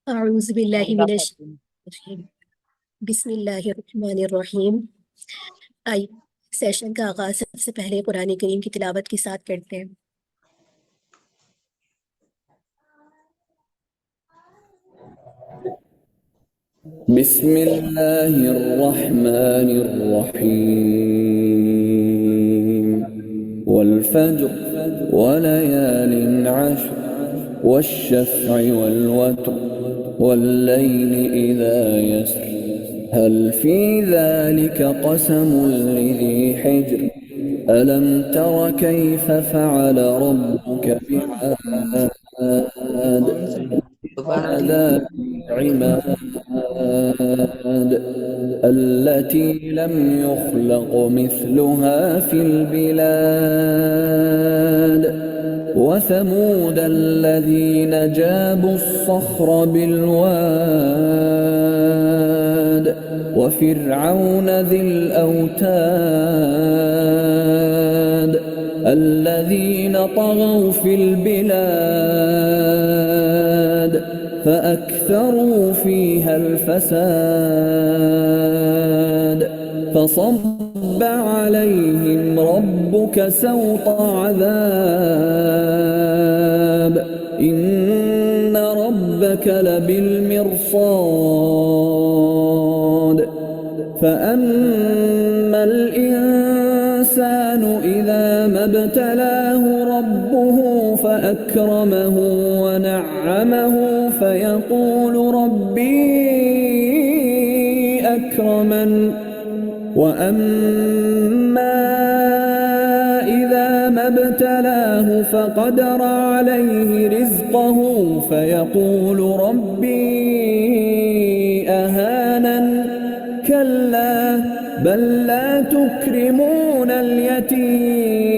اعوذ باللہ عمدہ من خاتون۔ الشیطان بسم اللہ الرحمن الرحیم۔ آئی سیشن کا آغاز سب سے پہلے قرآن کریم کی تلاوت کے ساتھ کرتے ہیں۔ بسم الله الرحمن الرحيم والفجر وليال عشر والشفع والوتر والليل إذا يسر هل في ذلك قسم لذي حجر ألم تر كيف فعل ربك بعاد ذات العماد التي لم يخلق مثلها في البلاد وثمود الذين جابوا الصخر بالواد وفرعون ذي الأوتاد الذين طغوا في البلاد فأكثروا فيها الفساد فصب عليهم ربك سوط عذاب إن ربك لبالمرصاد فأما الإنسان إذا ما ابتلاه ربه فأكرمه ونعمه فيقول ربي أكرمن وأما إذا ما ابتلاه فقدر عليه رزقه فيقول ربي أهانن كلا بل لا تكرمون اليتيم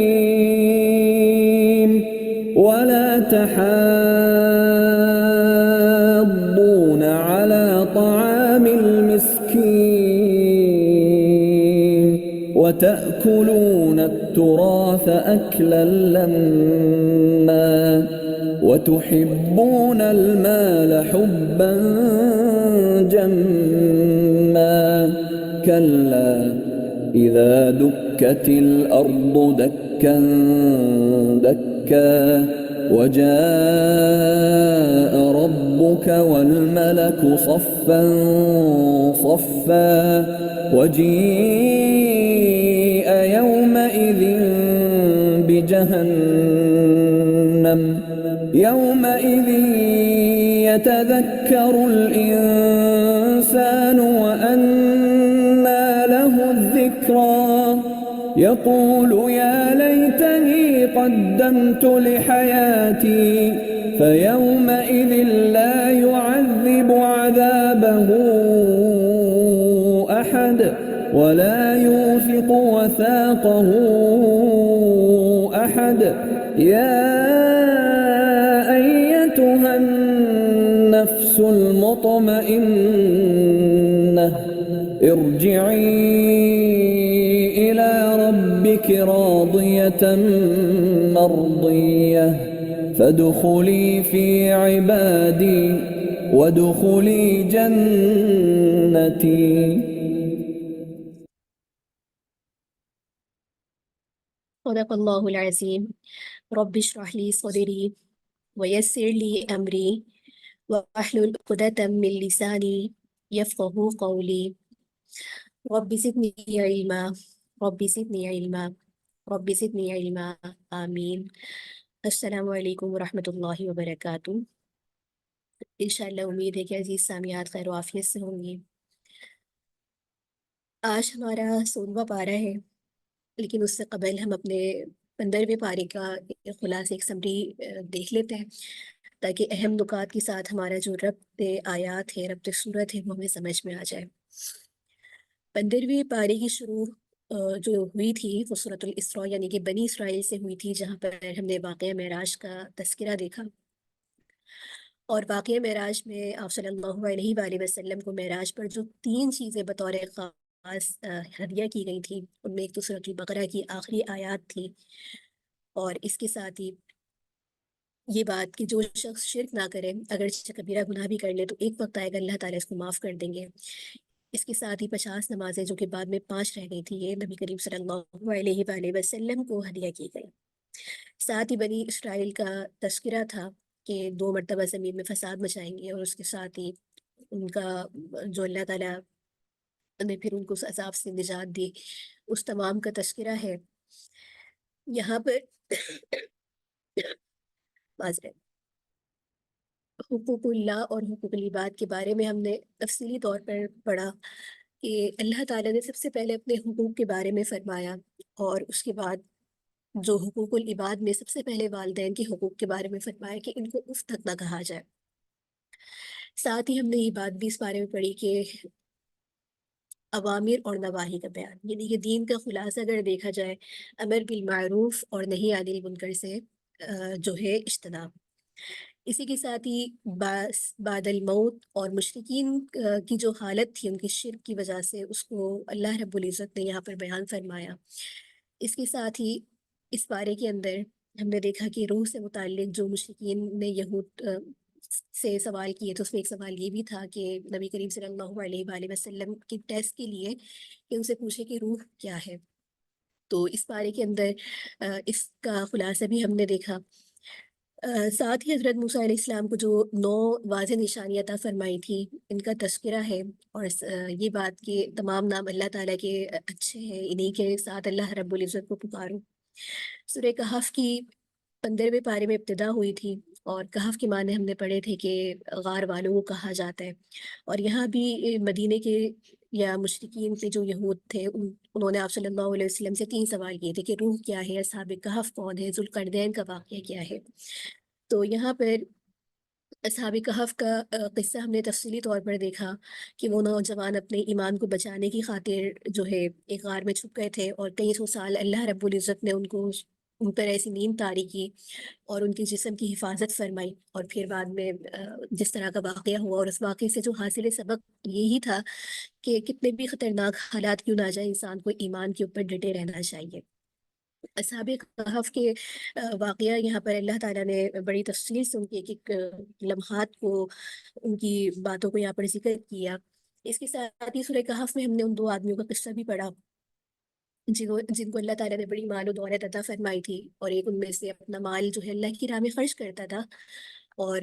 ولا تحاضون على طعام المسكين وتأكلون التراث أكلا لما وتحبون المال حبا جما كلا إذا دكت الأرض دكا دكا وجاء ربك والملك صفا صفا وجيء يومئذ بجهنم يومئذ يتذكر الإنسان وأنى له الذكرى يقول يا ليتني قدمت لحياتي فيومئذ لا يعذب عذابه أحد ولا يوثق وثاقه أحد يا أيتها النفس المطمئنة ارجعي إلى ربك راضية مرضية فادخلي في عبادي وادخلي جنتي. صدق اللہ العظیم۔ رب اشرح لی صدری ویسر لی امری واحلل عقدۃ من لسانی یفقہوا قولی رب زدنی علما رب زدنی علما رب زدنی علما آمین۔ السلام علیکم ورحمۃ اللہ وبرکاتہ۔ انشاءاللہ امید ہے کہ عزیز سامعات خیر و عافیت سے ہوں گی۔ آج ہمارا 16واں پارہ ہے، لیکن اس سے قبل ہم اپنے 15ویں پارے کا خلاصے ایک سمری دیکھ لیتے ہیں تاکہ اہم نکات کے ساتھ ہمارا جو ربط آیات ہے، ربط صورت ہے، وہ ہمیں سمجھ میں آ جائے۔ 15ویں پارے کی شروع جو ہوئی تھی وہ سورۃ الاسراء یعنی کہ بنی اسرائیل سے ہوئی تھی، جہاں پر ہم نے واقعہ معراج کا تذکرہ دیکھا، اور واقعہ معراج میں آپ صلی اللہ علیہ وآلہ وسلم کو معراج پر جو 3 چیزیں بطور خاص ہدیہ کی گئی تھی، ان میں ایک تو سورۃ البقرہ کی آخری آیات تھی، اور اس کے ساتھ ہی یہ بات کہ جو شخص شرک نہ کرے، اگرچہ کبیرہ گناہ بھی کر لے تو ایک وقت آئے گا اللہ تعالیٰ اس کو معاف کر دیں گے۔ اس کے ساتھ ہی 50 نمازیں جو کہ بعد میں 5 رہ گئی تھی، یہ نبی کریم صلی اللہ علیہ وآلہ وسلم کو ہدیہ کی گئی۔ ساتھ ہی بنی اسرائیل کا تذکرہ تھا کہ 2 مرتبہ زمین میں فساد مچائیں گے، اور اس کے ساتھ ہی ان کا جو اللہ تعالیٰ نے پھر ان کو اس عذاب سے نجات دی، اس تمام کا تذکرہ ہے یہاں پر۔ معذرت، حقوق اللہ اور حقوق العباد کے بارے میں ہم نے تفصیلی طور پر پڑھا کہ اللہ تعالیٰ نے سب سے پہلے اپنے حقوق کے بارے میں فرمایا، اور اس کے بعد جو حقوق العباد میں سب سے پہلے والدین کے حقوق کے بارے میں فرمایا کہ ان کو اف تک نہ کہا جائے۔ ساتھ ہی ہم نے یہ بات بھی اس بارے میں پڑھی کہ اوامر اور نواہی کا بیان، یعنی کہ دین کا خلاصہ اگر دیکھا جائے، امر بالمعروف اور نہی عن المنکر سے جو ہے اجتناب۔ اسی کے ساتھ ہی بعد الموت اور مشرکین کی جو حالت تھی ان کے شرک کی وجہ سے، اس کو اللہ رب العزت نے یہاں پر بیان فرمایا۔ اس کے ساتھ ہی اس بارے کے اندر ہم نے دیکھا کہ روح سے متعلق جو مشرکین نے یہود سے سوال کیے، تو اس میں ایک سوال یہ بھی تھا کہ نبی کریم صلی اللہ علیہ وآلہ وسلم کی ٹیسٹ کے لیے کہ ان سے پوچھے کہ روح کیا ہے۔ تو اس بارے کے اندر اس کا خلاصہ بھی ہم نے دیکھا۔ ساتھ ہی حضرت موسیٰ علیہ السلام کو جو 9 واضح نشانیاں عطا فرمائی تھی، ان کا تذکرہ ہے، اور یہ بات کہ تمام نام اللہ تعالیٰ کے اچھے ہیں، انہی کے ساتھ اللہ رب العزت کو پکارو۔ سورہ کہف کی 15ویں پارے میں ابتدا ہوئی تھی، اور کہف کے معنی ہم نے پڑھے تھے کہ غار والوں کو کہا جاتا ہے، اور یہاں بھی مدینے کے یا مشرکین سے جو یہود تھے انہوں نے آپ صلی اللہ علیہ وسلم سے 3 سوال کیے تھے کہ روح کیا ہے، اصحاب کہف کون ہے، ذوالقرنین کا واقعہ کیا ہے۔ تو یہاں پر اصحاب کہف کا قصہ ہم نے تفصیلی طور پر دیکھا کہ وہ نوجوان اپنے ایمان کو بچانے کی خاطر جو ہے ایک غار میں چھپ گئے تھے، اور کئی سو سال اللہ رب العزت نے ان پر ایسی نیند طاری کی اور ان کے جسم کی حفاظت فرمائی، اور پھر بعد میں جس طرح کا واقعہ ہوا، اور اس واقعے سے جو حاصل سبق یہی تھا کہ کتنے بھی خطرناک حالات کیوں نہ جائے، انسان کو ایمان کے اوپر ڈٹے رہنا چاہیے۔ اصحاب کہف کے واقعہ یہاں پر اللہ تعالیٰ نے بڑی تفصیل سے ان کے ایک ایک لمحات کو، ان کی باتوں کو یہاں پر ذکر کیا۔ اس کے ساتھ ہی سورہ کہف میں ہم نے ان 2 آدمیوں کا قصہ بھی پڑھا جن کو اللہ تعالیٰ نے بڑی مال و دولت عطا فرمائی تھی، اور ایک ان میں سے اپنا مال جو ہے اللہ کی راہ میں خرچ کرتا تھا، اور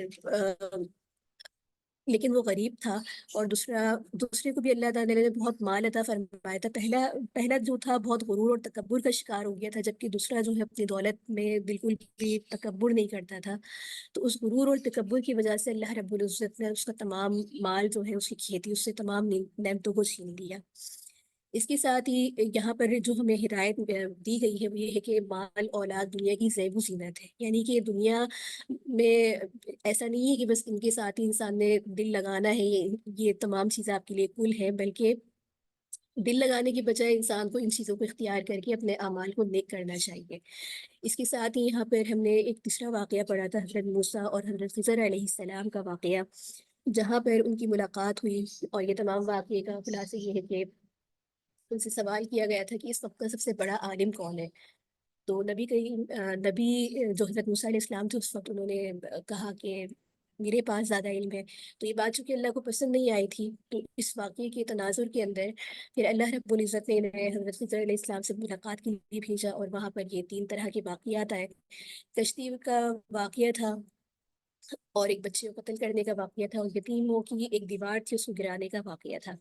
لیکن وہ غریب تھا، اور دوسرے کو بھی اللہ تعالیٰ نے بہت مال عطا فرمایا تھا۔ پہلا جو تھا بہت غرور اور تکبر کا شکار ہو گیا تھا، جبکہ دوسرا جو ہے اپنی دولت میں بالکل بھی تکبر نہیں کرتا تھا۔ تو اس غرور اور تکبر کی وجہ سے اللہ رب العزت نے اس کا تمام مال جو ہے، اس کی کھیتی، اس سے تمام نعمتوں کو چھین لیا۔ اس کے ساتھ ہی یہاں پر جو ہمیں ہدایت دی گئی ہے وہ یہ ہے کہ مال اولاد دنیا کی زیب و زینت ہے، یعنی کہ دنیا میں ایسا نہیں ہے کہ بس ان کے ساتھ ہی انسان نے دل لگانا ہے، یہ تمام چیزیں آپ کے لیے کل ہے، بلکہ دل لگانے کی بجائے انسان کو ان چیزوں کو اختیار کر کے اپنے اعمال کو نیک کرنا چاہیے۔ اس کے ساتھ ہی یہاں پر ہم نے ایک تیسرا واقعہ پڑھا تھا، حضرت موسیٰ اور حضرت خضر علیہ السلام کا واقعہ، جہاں پر ان کی ملاقات ہوئی، اور یہ تمام واقعے کا خلاصہ یہ ہے کہ ان سے سوال کیا گیا تھا کہ اس وقت کا سب سے بڑا عالم کون ہے۔ تو نبی جو حضرت موسیٰ علیہ السلام تھے اس وقت، انہوں نے کہا کہ میرے پاس زیادہ علم ہے۔ تو یہ بات چونکہ اللہ کو پسند نہیں آئی تھی، تو اس واقعے کے تناظر کے اندر پھر اللہ رب العزت نے انہیں حضرت خضر علیہ السلام سے ملاقات کے لیے بھیجا، اور وہاں پر یہ 3 طرح کے واقعات آئے۔ کشتی کا واقعہ تھا، اور ایک بچے کو قتل کرنے کا واقعہ تھا، اور یتیموں کی ایک دیوار تھی اس کو گرانے کا واقعہ تھا۔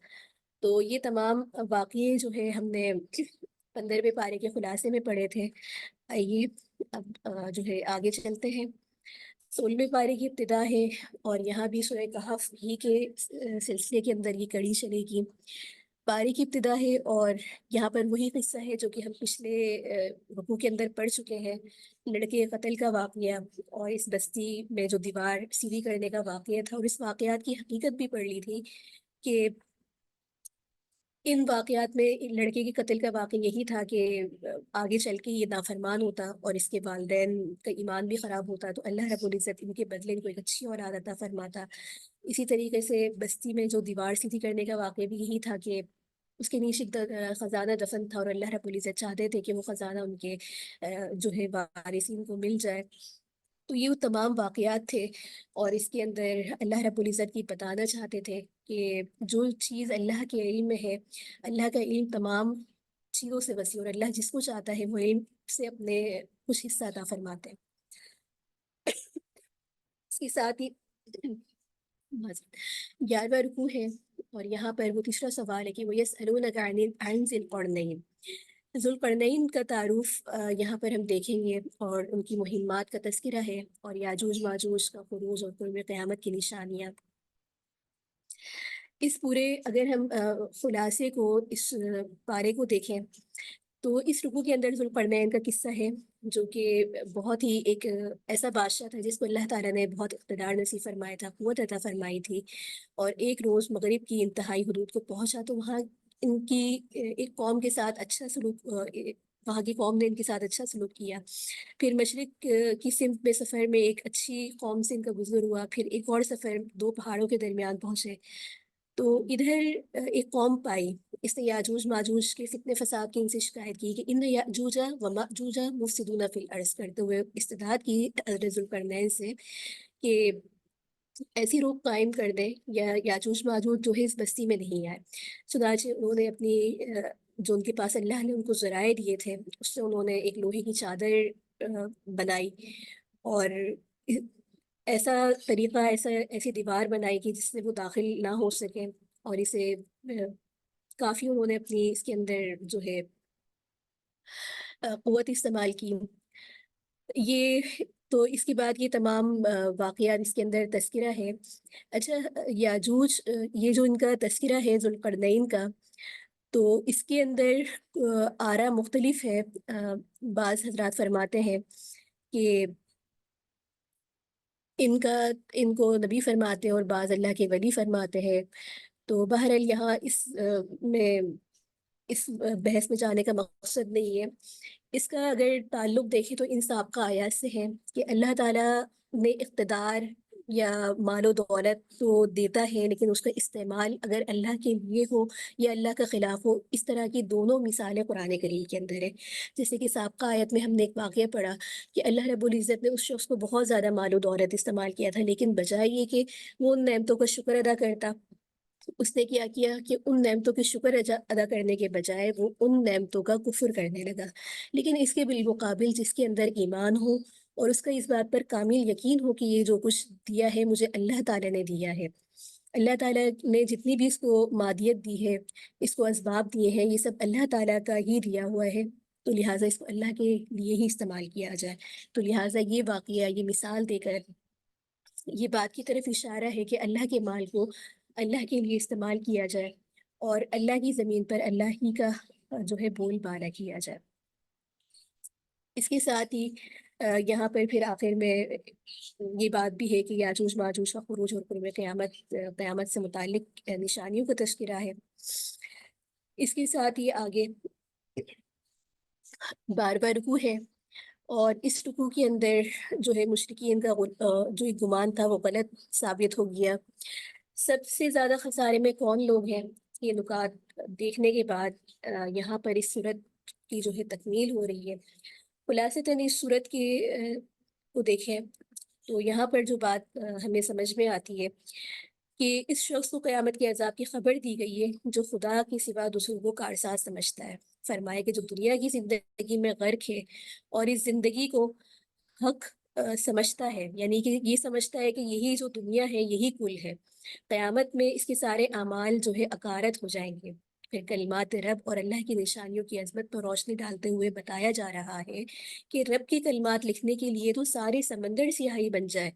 تو یہ تمام واقعے جو ہے ہم نے 15ویں پارے کے خلاصے میں پڑھے تھے۔ آئیے اب جو ہے آگے چلتے ہیں۔ 16ویں پارے کی ابتدا ہے، اور یہاں بھی سورہ کہف ہی کے سلسلے کے اندر یہ کڑی چلے گی۔ پارے کی ابتدا ہے، اور یہاں پر وہی قصہ ہے جو کہ ہم پچھلے رکوع کے اندر پڑھ چکے ہیں، لڑکے قتل کا واقعہ، اور اس بستی میں جو دیوار سیدھی کرنے کا واقعہ تھا، اور اس واقعات کی حقیقت بھی پڑھ لی تھی کہ ان واقعات میں لڑکے کے قتل کا واقعہ یہی تھا کہ آگے چل کے یہ نافرمان ہوتا، اور اس کے والدین کا ایمان بھی خراب ہوتا، تو اللہ رب العزت ان کے بدلے ان کو ایک اچھی اولاد عطا فرماتا۔ اسی طریقے سے بستی میں جو دیوار سیدھی کرنے کا واقعہ بھی یہی تھا کہ اس کے نیچے خزانہ دفن تھا، اور اللہ رب العزت چاہتے تھے کہ وہ خزانہ ان کے جو ہے وارثین کو مل جائے۔ تو یہ وہ تمام واقعات تھے، اور اس کے اندر اللہ رب العزت کی بتانا چاہتے تھے کہ جو چیز اللہ کے علم میں ہے، اللہ کا علم تمام چیزوں سے وسیع، اور اللہ جس کو چاہتا ہے وہ علم سے اپنے کچھ حصہ عطا فرماتے ہیں۔ اس کے ساتھ ہی 11واں رکوع ہے، اور یہاں پر وہ تیسرا سوال ہے کہ وہ یسألونک عن ذی القرنین، ذو القرنین کا تعارف یہاں پر ہم دیکھیں گے، اور ان کی مہمات کا تذکرہ ہے، اور یاجوج ماجوج کا خروج اور قرب قیامت کی نشانیاں۔ اس پورے اگر ہم خلاصے کو اس پارے کو دیکھیں تو اس رکوع کے اندر ذوالقرنین کا قصہ ہے، جو کہ بہت ہی ایک ایسا بادشاہ تھا جس کو اللہ تعالیٰ نے بہت اقتدار نصیب فرمایا تھا، قوت عطا فرمائی تھی، اور ایک روز مغرب کی انتہائی حدود کو پہنچا تو وہاں ان کی ایک قوم کے ساتھ اچھا سلوک، وہاں کی قوم نے ان کے ساتھ اچھا سلوک کیا۔ پھر مشرق کی سمت میں سفر میں ایک اچھی قوم سے ان کا گزر ہوا، پھر ایک اور سفر دو پہاڑوں کے درمیان پہنچے تو ادھر ایک قوم پائی، اس نے یاجوج ماجوج کے فتنے فساد کی ان سے شکایت کی کہ ان یاجوج و ماجوج مفسدون فی الارض، کرتے ہوئے استدعا کی حضرت ذوالقرنین سے کہ ایسی روک قائم کر دیں یا یاجوج ماجوج جو ہے اس بستی میں نہیں آئے۔ چنانچہ انہوں نے اپنی جو ان کے پاس اللہ نے ان کو ذرائع دیے تھے اس سے انہوں نے ایک لوہے کی چادر بنائی، اور ایسا طریقہ ایسی دیوار بنائی کہ جس سے وہ داخل نہ ہو سکیں، اور اسے کافی انہوں نے اپنی اس کے اندر جو ہے قوت استعمال کی۔ یہ تو اس کے بعد یہ تمام واقعات اس کے اندر تذکرہ ہے۔ اچھا، یاجوج یہ جو ان کا تذکرہ ہے ذوالقرنین کا، تو اس کے اندر آرا مختلف ہے۔ بعض حضرات فرماتے ہیں کہ ان کو نبی فرماتے ہیں اور بعض اللہ کے ولی فرماتے ہیں۔ تو بہرحال یہاں اس بحث میں جانے کا مقصد نہیں ہے۔ اس کا اگر تعلق دیکھیں تو ان سابقہ آیات سے ہے کہ اللہ تعالیٰ نے اقتدار یا مال و دولت تو دیتا ہے، لیکن اس کا استعمال اگر اللہ کے لیے ہو یا اللہ کا خلاف ہو، اس طرح کی دونوں مثالیں قرآن کریم کے اندر ہے۔ جیسے کہ سابقہ آیت میں ہم نے ایک واقعہ پڑھا کہ اللہ رب العزت نے اس شخص کو بہت زیادہ مال و دولت استعمال کیا تھا، لیکن بجائے یہ کہ وہ ان نعمتوں کا شکر ادا کرتا، اس نے کیا کیا کہ ان نعمتوں کے شکر ادا کرنے کے بجائے وہ ان نعمتوں کا کفر کرنے لگا۔ لیکن اس کے بالمقابل جس کے اندر ایمان ہو اور اس کا اس بات پر کامل یقین ہو کہ یہ جو کچھ دیا ہے مجھے اللہ تعالیٰ نے دیا ہے، اللہ تعالیٰ نے جتنی بھی اس کو مادیت دی ہے، اس کو اسباب دیے ہیں، یہ سب اللہ تعالیٰ کا ہی دیا ہوا ہے، تو لہٰذا اس کو اللہ کے لیے ہی استعمال کیا جائے۔ تو لہٰذا یہ واقعہ، یہ مثال دے کر یہ بات کی طرف اشارہ ہے کہ اللہ کے مال کو اللہ کے لیے استعمال کیا جائے، اور اللہ کی زمین پر اللہ ہی کا جو ہے بول بالا کیا جائے۔ اس کے ساتھ ہی یہاں پر پھر آخر میں یہ بات بھی ہے کہ یاجوج ماجوج کا خروج اور قرب قیامت سے متعلق نشانیوں کا تذکرہ ہے۔ اس کے ساتھ ہی آگے 12واں رکوع ہے، اور اس رکوع کے اندر جو ہے مشرکین کا جو ایک گمان تھا وہ غلط ثابت ہو گیا۔ سب سے زیادہ خسارے میں کون لوگ ہیں، یہ نکات دیکھنے کے بعد یہاں پر اس صورت کی جو ہے تکمیل ہو رہی ہے۔ خلاصتاً اس صورت کو دیکھیں تو یہاں پر جو بات ہمیں سمجھ میں آتی ہے کہ اس شخص کو قیامت کے عذاب کی خبر دی گئی ہے جو خدا کے سوا دوسروں کو کارساز سمجھتا ہے۔ فرمایا کہ جو دنیا کی زندگی میں غرق ہے اور اس زندگی کو حق سمجھتا ہے، یعنی کہ یہ سمجھتا ہے کہ یہی جو دنیا ہے یہی کل ہے، قیامت میں اس کے سارے اعمال جو ہے اکارت ہو جائیں گے۔ پھر کلمات رب اور اللہ کی نشانیوں کی عظمت پر روشنی ڈالتے ہوئے بتایا جا رہا ہے کہ رب کی کلمات لکھنے کے لیے تو سارے سمندر سیاہی بن جائے،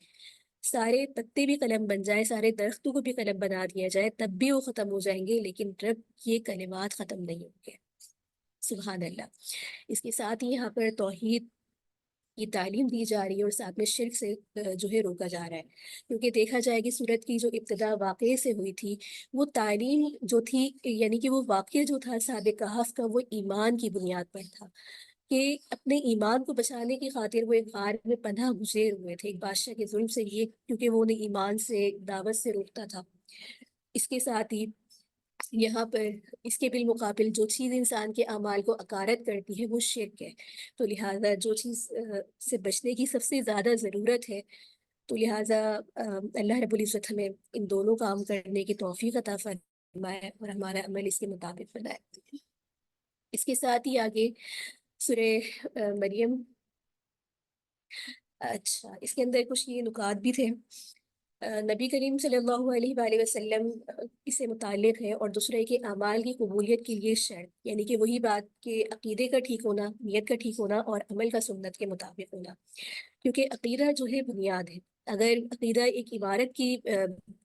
سارے پتے بھی قلم بن جائے، سارے درختوں کو بھی قلم بنا دیا جائے، تب بھی وہ ختم ہو جائیں گے، لیکن رب یہ کلمات ختم نہیں ہوں گے۔ سبحان اللہ۔ اس کے ساتھ ہی یہاں پر توحید کی تعلیم دی جا رہی ہے، اور ساتھ میں شرک سے جو ہے روکا جا رہا ہے، کیونکہ دیکھا جائے کہ سورت کی جو ابتدا واقعے سے ہوئی تھی، وہ تعلیم جو تھی، یعنی کہ وہ واقعہ جو تھا صحاب کہف کا، وہ ایمان کی بنیاد پر تھا کہ اپنے ایمان کو بچانے کی خاطر وہ ایک غار میں پناہ گزیر ہوئے تھے ایک بادشاہ کے ظلم سے، یہ کیونکہ وہ انہیں ایمان سے، دعوت سے روکتا تھا۔ اس کے ساتھ ہی یہاں پر اس کے بالمقابل جو چیز انسان کے اعمال کو عکارت کرتی ہے وہ شرک ہے، تو لہٰذا جو چیز سے بچنے کی سب سے زیادہ ضرورت ہے، تو لہٰذا اللہ رب العزت ہمیں ان دونوں کام کرنے کی توفیق عطا فرمائے اور ہمارا عمل اس کے مطابق بنائے۔ اس کے ساتھ ہی آگے سورہ مریم، اچھا اس کے اندر کچھ یہ نکات بھی تھے۔ نبی کریم صلی اللہ علیہ وآلہ وسلم اس سے متعلق ہے، اور دوسرے کے اعمال کی قبولیت کے لیے شرط، یعنی کہ وہی بات کہ عقیدے کا ٹھیک ہونا، نیت کا ٹھیک ہونا، اور عمل کا سنت کے مطابق ہونا، کیونکہ عقیدہ جو ہے بنیاد ہے۔ اگر عقیدہ ایک عمارت کی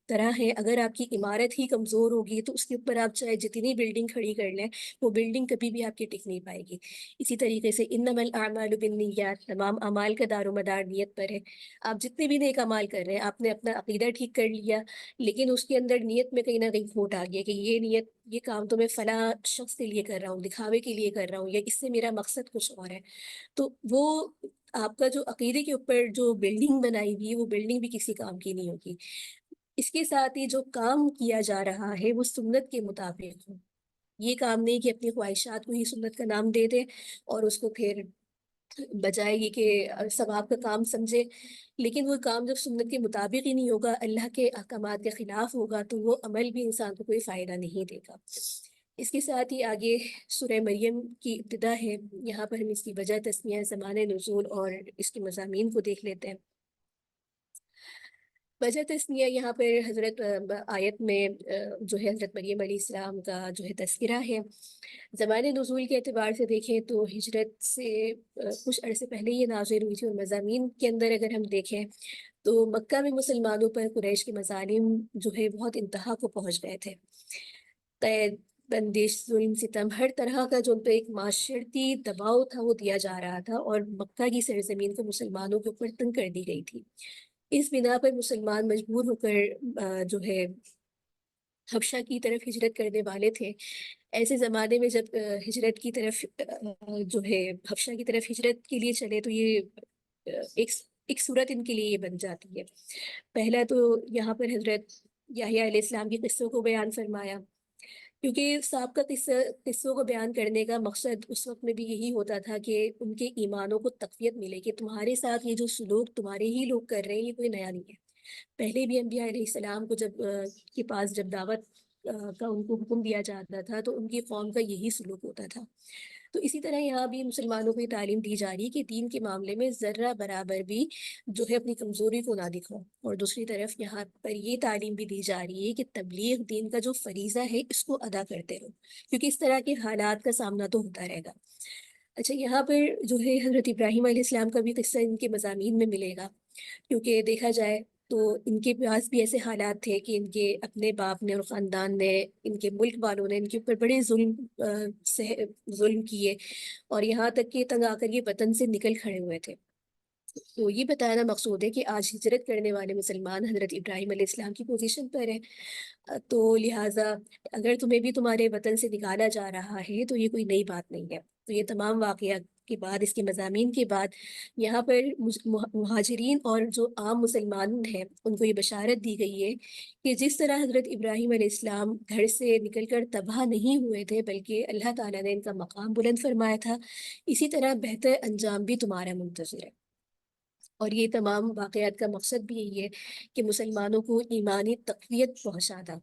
طرح ہے، اگر آپ کی عمارت ہی کمزور ہوگی تو اس کے اوپر آپ چاہے جتنی بلڈنگ کھڑی کر لیں، وہ بلڈنگ کبھی بھی آپ کی ٹک نہیں پائے گی۔ اسی طریقے سے انما الاعمال بالنیات، تمام اعمال کا دار و مدار نیت پر ہے۔ آپ جتنے بھی نیک اعمال کر رہے ہیں، آپ نے اپنا عقیدہ ٹھیک کر لیا، لیکن اس کے اندر نیت میں کہیں نہ کہیں کھوٹ آ گیا کہ یہ نیت، یہ کام تو میں فلاں شخص کے لیے کر رہا ہوں، دکھاوے کے لیے کر رہا ہوں، یا اس سے میرا مقصد کچھ اور ہے، تو وہ آپ کا جو عقیدے کے اوپر جو بلڈنگ بنائی ہوئی ہے، وہ بلڈنگ بھی کسی کام کی نہیں ہوگی۔ اس کے ساتھ ہی جو کام کیا جا رہا ہے وہ سنت کے مطابق ہو۔ یہ کام نہیں کہ اپنی خواہشات کو ہی سنت کا نام دے دے اور اس کو پھر بجائے یہ کہ ثواب کا کام سمجھے، لیکن وہ کام جب سنت کے مطابق ہی نہیں ہوگا، اللہ کے احکامات کے خلاف ہوگا، تو وہ عمل بھی انسان کو کوئی فائدہ نہیں دے گا۔ اس کے ساتھ ہی آگے سورہ مریم کی ابتدا ہے، یہاں پر ہم اس کی وجہ، تسمیہ، زمان نزول اور اس کے مضامین کو دیکھ لیتے ہیں۔ وجہ تسمیہ یہاں پر حضرت آیت میں جو ہے حضرت مریم علیہ السلام کا جو ہے تذکرہ ہے۔ زمان نزول کے اعتبار سے دیکھیں تو ہجرت سے کچھ عرصے پہلے یہ نازل ہوئی تھی، اور مضامین کے اندر اگر ہم دیکھیں تو مکہ میں مسلمانوں پر قریش کے مظالم جو ہے بہت انتہا کو پہنچ گئے تھے۔ قید، بندش، ظلم، ستم، ہر طرح کا جو ان پہ ایک معاشرتی دباؤ تھا وہ دیا جا رہا تھا، اور مکہ کی سرزمین کو مسلمانوں کے اوپر تنگ کر دی گئی تھی۔ اس بنا پر مسلمان مجبور ہو کر جو ہے حبشہ کی طرف ہجرت کرنے والے تھے۔ ایسے زمانے میں جب ہجرت کی طرف جو ہے حبشہ کی طرف ہجرت کے لیے چلے، تو یہ ایک صورت ان کے لیے یہ بن جاتی ہے۔ پہلا تو یہاں پر حضرت یحییٰ علیہ السلام کے قصوں کو بیان فرمایا، کیونکہ سابقہ قصوں کو بیان کرنے کا مقصد اس وقت میں بھی یہی ہوتا تھا کہ ان کے ایمانوں کو تقویت ملے، کہ تمہارے ساتھ یہ جو سلوک تمہارے ہی لوگ کر رہے ہیں یہ کوئی نیا نہیں ہے۔ پہلے بھی انبیاء علیہ السلام کو جب کے پاس جب دعوت کا ان کو حکم دیا جاتا تھا تو ان کی قوم کا یہی سلوک ہوتا تھا۔ تو اسی طرح یہاں بھی مسلمانوں کو یہ تعلیم دی جا رہی ہے کہ دین کے معاملے میں ذرہ برابر بھی جو ہے اپنی کمزوری کو نہ دکھاؤ، اور دوسری طرف یہاں پر یہ تعلیم بھی دی جا رہی ہے کہ تبلیغ دین کا جو فریضہ ہے اس کو ادا کرتے رہو، کیونکہ اس طرح کے حالات کا سامنا تو ہوتا رہے گا۔ اچھا، یہاں پر جو ہے حضرت ابراہیم علیہ السلام کا بھی قصہ ان کے مضامین میں ملے گا، کیونکہ دیکھا جائے تو ان کے پاس بھی ایسے حالات تھے کہ ان کے اپنے باپ نے اور خاندان نے، ان کے ملک والوں نے ان کے اوپر بڑے ظلم کیے، اور یہاں تک کہ تنگ آ کر یہ وطن سے نکل کھڑے ہوئے تھے۔ تو یہ بتانا مقصود ہے کہ آج ہجرت کرنے والے مسلمان حضرت ابراہیم علیہ السلام کی پوزیشن پر ہیں، تو لہٰذا اگر تمہیں بھی تمہارے وطن سے نکالا جا رہا ہے تو یہ کوئی نئی بات نہیں ہے۔ تو یہ تمام واقعات کے بعد، اس کے مضامین کے بعد، یہاں پر مہاجرین اور جو عام مسلمان ہیں ان کو یہ بشارت دی گئی ہے کہ جس طرح حضرت ابراہیم علیہ السلام گھر سے نکل کر تباہ نہیں ہوئے تھے، بلکہ اللہ تعالیٰ نے ان کا مقام بلند فرمایا تھا، اسی طرح بہتر انجام بھی تمہارا منتظر ہے۔ اور یہ تمام واقعات کا مقصد بھی یہی ہے کہ مسلمانوں کو ایمانی تقویت پہنچانا۔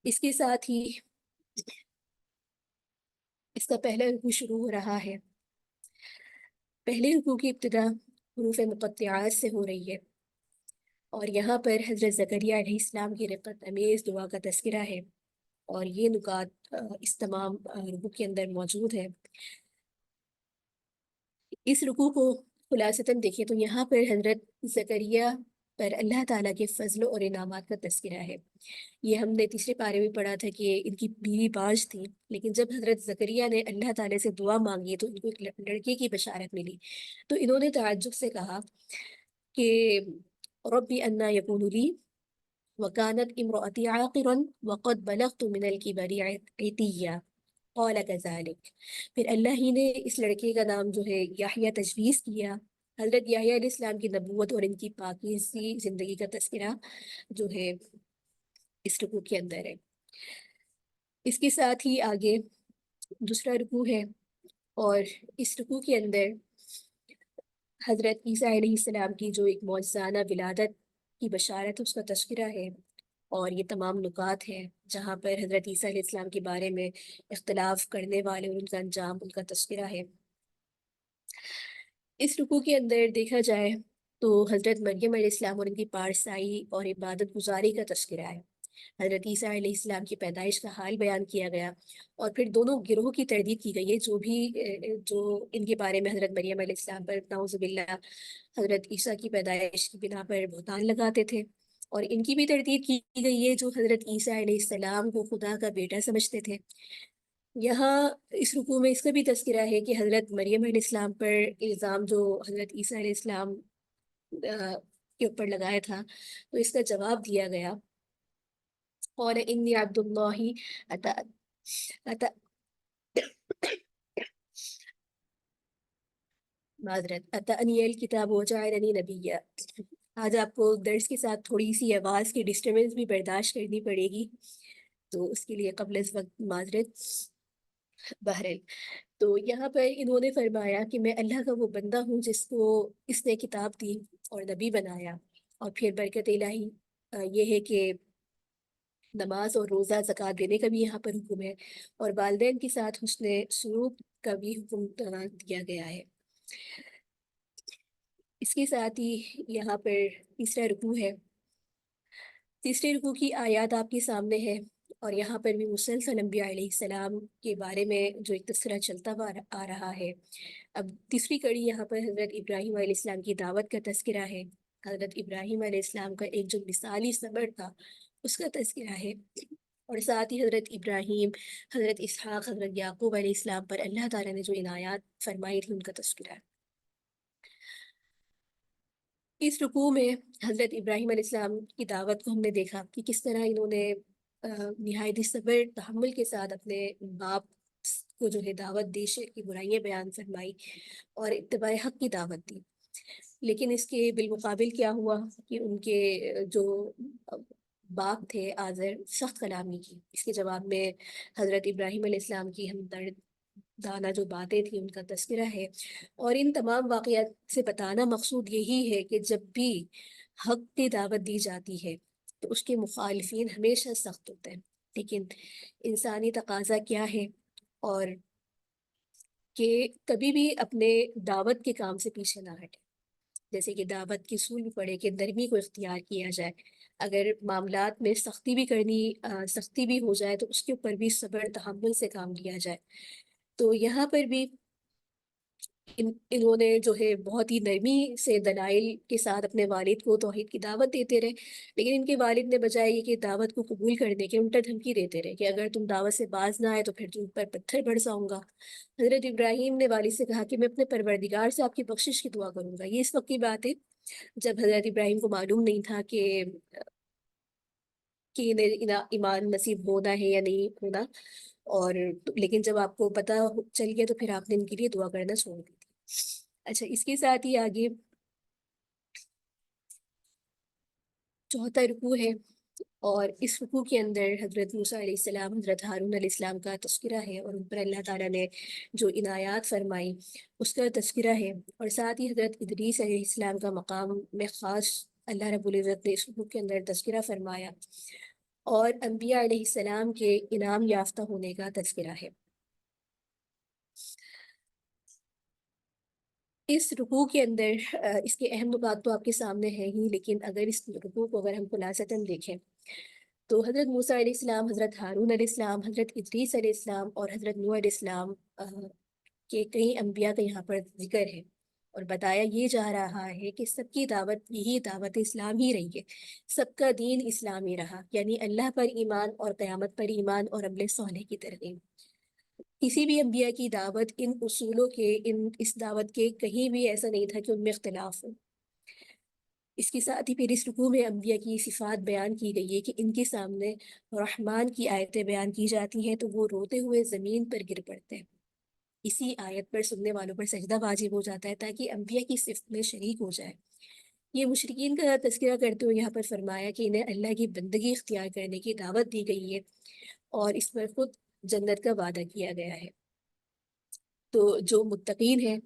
اس کے ساتھ ہی اس کا پہلا رکوع شروع ہو رہا ہے۔ پہلے رکوع کی ابتدا حروف مقطعات سے ہو رہی ہے، اور یہاں پر حضرت زکریہ علیہ السلام کی رقت امیز دعا کا تذکرہ ہے، اور یہ نکات اس تمام رکوع کے اندر موجود ہے۔ اس رکوع کو خلاصتاً دیکھیں تو یہاں پر حضرت زکریہ پر اللہ تعالیٰ کے فضل اور انعامات کا تذکرہ ہے۔ یہ ہم نے تیسرے پارے میں پڑھا تھا کہ ان کی بیوی باج تھی، لیکن جب حضرت زکریہ نے اللہ تعالیٰ سے دعا مانگی تو ان کو ایک لڑکے کی بشارت ملی، تو انہوں نے تعجب سے کہا کہ ربی انا یکون لی وکانت امرأتی عاقرا وقد بلغت من الکبر عتیا قال کذالک۔ پھر اللہ ہی نے اس لڑکے کا نام جو ہے یحییٰ تجویز کیا۔ حضرت یحییٰ علیہ السلام کی نبوت اور ان کی پاکیزی زندگی کا تذکرہ جو ہے اس رکوع کے اندر ہے۔ اس کے ساتھ ہی آگے دوسرا رکوع ہے، اور اس رکوع کے اندر حضرت عیسیٰ علیہ السلام کی جو ایک معجزانہ ولادت کی بشارت ہے اس کا تذکرہ ہے، اور یہ تمام نکات ہیں جہاں پر حضرت عیسیٰ علیہ السلام کے بارے میں اختلاف کرنے والے اور ان کا انجام، ان کا تذکرہ ہے۔ اس رکوع کے اندر دیکھا جائے تو حضرت مریم علیہ السلام اور ان کی پارسائی اور عبادت گزاری کا تذکرہ ہے، حضرت عیسیٰ علیہ السلام کی پیدائش کا حال بیان کیا گیا، اور پھر دونوں گروہوں کی تردید کی گئی ہے جو بھی جو ان کے بارے میں حضرت مریم علیہ السلام پر نعوذ باللہ حضرت عیسیٰ کی پیدائش کی بنا پر بہتان لگاتے تھے، اور ان کی بھی تردید کی گئی ہے جو حضرت عیسیٰ علیہ السلام کو خدا کا بیٹا سمجھتے تھے۔ یہاں اس رکوع میں اس کا بھی تذکرہ ہے کہ حضرت مریم علیہ السلام پر الزام جو حضرت عیسیٰ علیہ السلام کے اوپر لگایا تھا، تو اس کا جواب دیا گیا، اور انی عبد اللہ اتا اتا معذرت اتانی الکتاب وجعلنی نبیا۔ آج آپ کو درس کے ساتھ تھوڑی سی آواز کی ڈسٹربنس بھی برداشت کرنی پڑے گی، تو اس کے لیے قبل از وقت معذرت۔ بہرحال تو یہاں پر انہوں نے فرمایا کہ میں اللہ کا وہ بندہ ہوں جس کو اس نے کتاب دی اور نبی بنایا، اور پھر برکت الہی یہ ہے کہ نماز اور روزہ زکوٰۃ دینے کا بھی یہاں پر حکم ہے، اور والدین کے ساتھ حسن سلوک کا بھی حکم دیا گیا ہے۔ اس کے ساتھ ہی یہاں پر تیسرا رکوع ہے۔ تیسرے رکوع کی آیات آپ کے سامنے ہے، اور یہاں پر بھی مسلسل انبیاء علیہ السلام کے بارے میں جو ایک تذکرہ چلتا آ رہا ہے۔ اب تیسری کڑی یہاں پر حضرت ابراہیم علیہ السلام کی دعوت کا تذکرہ ہے، حضرت ابراہیم علیہ السلام کا ایک جو مثالی صبر تھا اس کا تذکرہ ہے، اور ساتھ ہی حضرت ابراہیم، حضرت اسحاق، حضرت یعقوب علیہ السلام پر اللہ تعالیٰ نے جو عنایات فرمائی تھی ان کا تذکرہ ہے۔ اس رکوع میں حضرت ابراہیم علیہ السلام کی دعوت کو ہم نے دیکھا کہ کس طرح انہوں نے نہایت صبر تحمل کے ساتھ اپنے باپ کو جو ہے دعوت دی، شرک کی برائیاں بیان فرمائی اور اتباع حق کی دعوت دی، لیکن اس کے بالمقابل کیا ہوا کہ ان کے جو باپ تھے آزر سخت کلامی کی، اس کے جواب میں حضرت ابراہیم علیہ السلام کی ہمدرد دانا جو باتیں تھیں ان کا تذکرہ ہے، اور ان تمام واقعات سے بتانا مقصود یہی ہے کہ جب بھی حق کی دعوت دی جاتی ہے تو اس کے مخالفین ہمیشہ سخت ہوتے ہیں، لیکن انسانی تقاضا کیا ہے، اور کہ کبھی بھی اپنے دعوت کے کام سے پیچھے نہ ہٹے، جیسے کہ دعوت کی اصول بھی پڑے کہ نرمی کو اختیار کیا جائے، اگر معاملات میں سختی بھی ہو جائے تو اس کے اوپر بھی صبر تحمل سے کام لیا جائے۔ تو یہاں پر بھی انہوں نے جو ہے بہت ہی نرمی سے دلائل کے ساتھ اپنے والد کو توحید کی دعوت دیتے رہے، لیکن ان کے والد نے بجائے یہ کہ دعوت کو قبول کرنے کے الٹا دھمکی دیتے رہے کہ اگر تم دعوت سے باز نہ آئے تو پھر تم پر پتھر برساؤں گا۔ حضرت ابراہیم نے والد سے کہا کہ میں اپنے پروردگار سے آپ کی بخشش کی دعا کروں گا۔ یہ اس وقت کی بات ہے جب حضرت ابراہیم کو معلوم نہیں تھا کہ انہیں ایمان نصیب ہونا ہے یا نہیں ہونا، اور لیکن جب آپ کو پتہ چل گیا تو پھر آپ نے ان کے لیے دعا کرنا چھوڑ دی تھی۔ اچھا، اس کے ساتھ ہی آگے چوتھا رکوع ہے، اور اس رکوع کے اندر حضرت موسیٰ علیہ السلام، حضرت ہارون علیہ السلام کا تذکرہ ہے، اور ان پر اللہ تعالیٰ نے جو عنایات فرمائی اس کا تذکرہ ہے، اور ساتھ ہی حضرت ادریس علیہ السلام کا مقام میں خاص اللہ رب العزت نے اس رکوع کے اندر تذکرہ فرمایا، اور انبیاء علیہ السلام کے انعام یافتہ ہونے کا تذکرہ ہے۔ اس رکوع کے اندر اس کے اہم نکات تو آپ کے سامنے ہیں ہی، لیکن اگر اس رکوع کو اگر ہم خلاصتاً دیکھیں تو حضرت موسیٰ علیہ السلام، حضرت ہارون علیہ السلام، حضرت ادریس علیہ السلام اور حضرت نوح علیہ السلام کے کئی انبیاء کا یہاں پر ذکر ہے، اور بتایا یہ جا رہا ہے کہ سب کی دعوت یہی دعوت اسلام ہی رہی ہے، سب کا دین اسلام ہی رہا، یعنی اللہ پر ایمان اور قیامت پر ایمان اور عمل صالح کی ترغیب۔ کسی بھی انبیاء کی دعوت ان اصولوں کے، اس دعوت کے کہیں بھی ایسا نہیں تھا کہ ان میں اختلاف ہو۔ اس کے ساتھ ہی پھر اس رکوع میں انبیاء کی صفات بیان کی گئی ہے کہ ان کے سامنے رحمان کی آیتیں بیان کی جاتی ہیں تو وہ روتے ہوئے زمین پر گر پڑتے ہیں، اسی آیت پر سننے والوں پر سجدہ واجب ہو جاتا ہے تاکہ انبیاء کی صفت میں شریک ہو جائے۔ یہ مشرکین کا تذکرہ کرتے ہوئے یہاں پر فرمایا کہ انہیں اللہ کی بندگی اختیار کرنے کی دعوت دی گئی ہے اور اس پر خود جنت کا وعدہ کیا گیا ہے۔ تو جو متقین ہیں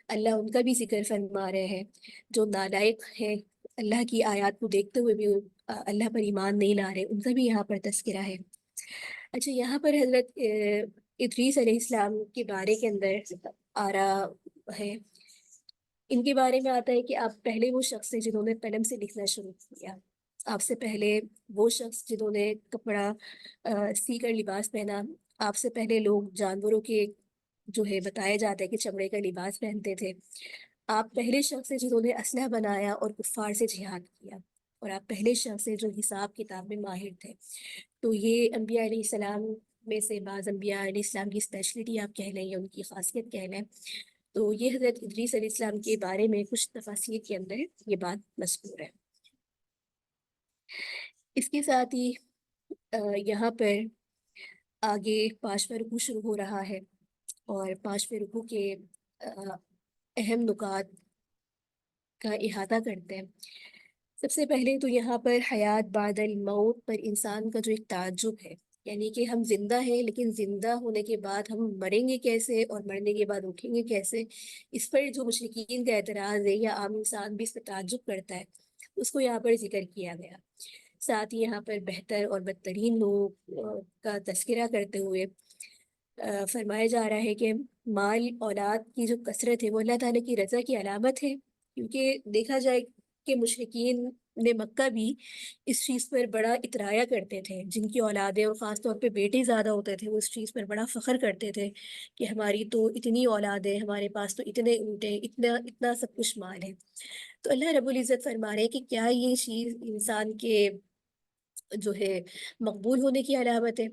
اللہ ان کا بھی ذکر فرما رہے ہیں، جو نالائق ہیں اللہ کی آیات کو دیکھتے ہوئے بھی اللہ پر ایمان نہیں لا رہے، ان کا بھی یہاں پر تذکرہ ہے۔ اچھا، یہاں پر حضرت ادریس علیہ السلام کے بارے کے اندر آ رہا ہے، ان کے بارے میں آتا ہے کہ آپ پہلے وہ شخص ہیں جنہوں نے قلم سے لکھنا شروع کیا، آپ سے پہلے وہ شخص جنہوں نے کپڑا سی کر لباس پہنا، آپ سے پہلے لوگ جانوروں کے جو ہے بتایا جاتا ہے کہ چمڑے کا لباس پہنتے تھے، آپ پہلے شخص ہیں جنہوں نے اسلحہ بنایا اور کفار سے جہاد کیا، اور آپ پہلے شخص ہیں جو حساب کتاب میں ماہر تھے۔ تو یہ انبیاء علیہ السلام میں سے بعض انبیاء علیہ السلام کی اسپیشلٹی آپ کہہ لیں یا ان کی خاصیت کہہ لیں۔ تو یہ حضرت ادریس علیہ السلام کے بارے میں کچھ تفاصیر کے اندر یہ بات مذکور ہے۔ اس کے ساتھ ہی یہاں پر آگے پانچواں رکوع شروع ہو رہا ہے، اور پانچویں رکوع کے اہم نکات کا احاطہ کرتے ہیں۔ سب سے پہلے تو یہاں پر حیات بعد الموت پر انسان کا جو ایک تعجب ہے، یعنی کہ ہم زندہ ہیں لیکن زندہ ہونے کے بعد ہم مریں گے کیسے اور مرنے کے بعد اٹھیں گے کیسے، اس پر جو مشرکین کا اعتراض ہے یا عام انسان بھی اس پر تعجب کرتا ہے، اس کو یہاں پر ذکر کیا گیا۔ ساتھ ہی یہاں پر بہتر اور بدترین لوگوں کا تذکرہ کرتے ہوئے فرمایا جا رہا ہے کہ مال اولاد کی جو کثرت ہے وہ اللہ تعالیٰ کی رضا کی علامت ہے، کیونکہ دیکھا جائے کہ مشرکین نے مکہ بھی اس چیز پر بڑا اترایا کرتے تھے، جن کی اولادیں اور خاص طور پہ بیٹے زیادہ ہوتے تھے وہ اس چیز پر بڑا فخر کرتے تھے کہ ہماری تو اتنی اولادیں، ہمارے پاس تو اتنے اونٹیں، اتنا اتنا سب کچھ مال ہے۔ تو اللہ رب العزت فرما رہے ہیں کہ کیا یہ چیز انسان کے جو ہے مقبول ہونے کی علامت ہے؟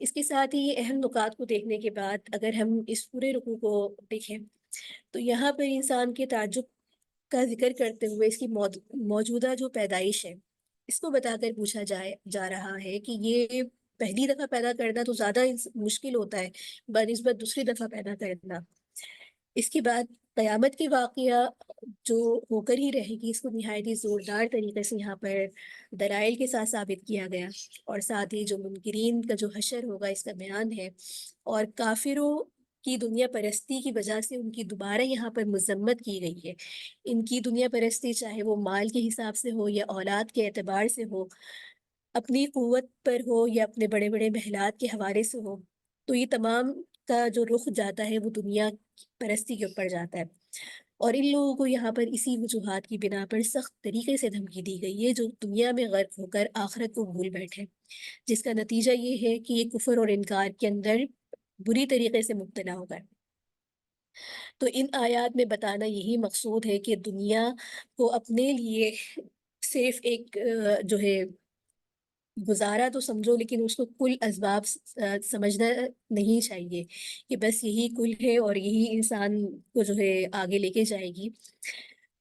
اس کے ساتھ ہی یہ اہم نکات کو دیکھنے کے بعد اگر ہم اس پورے رکوع کو دیکھیں تو یہاں پر انسان کے تعجب کا ذکر کرتے ہوئے اس کی موجودہ جو پیدائش ہے اس کو بتا کر پوچھا جا رہا ہے کہ یہ پہلی دفعہ پیدا کرنا تو زیادہ مشکل ہوتا ہے بنسبت دوسری دفعہ پیدا کرنا۔ اس کے بعد قیامت کے واقعہ جو ہو کر ہی رہے گی، اس کو نہایت ہی زوردار طریقے سے یہاں پر دلائل کے ساتھ ثابت کیا گیا، اور ساتھ ہی جو منکرین کا جو حشر ہوگا اس کا بیان ہے، اور کافروں کی دنیا پرستی کی وجہ سے ان کی دوبارہ یہاں پر مذمت کی گئی ہے۔ ان کی دنیا پرستی چاہے وہ مال کے حساب سے ہو یا اولاد کے اعتبار سے ہو، اپنی قوت پر ہو یا اپنے بڑے بڑے محلات کے حوالے سے ہو، تو یہ تمام کا جو رخ جاتا ہے وہ دنیا پرستی کے اوپر جاتا ہے، اور ان لوگوں کو یہاں پر اسی وجوہات کی بنا پر سخت طریقے سے دھمکی دی گئی ہے جو دنیا میں غرق ہو کر آخرت کو بھول بیٹھے، جس کا نتیجہ یہ ہے کہ یہ کفر اور انکار کے اندر بری طریقے سے مبتلا ہو گئے۔ تو ان آیات میں بتانا یہی مقصود ہے کہ دنیا کو اپنے لیے صرف ایک جو ہے گزارا تو سمجھو، لیکن اس کو کل اسباب سمجھنا نہیں چاہیے کہ بس یہی کل ہے اور یہی انسان کو جو ہے آگے لے کے جائے گی،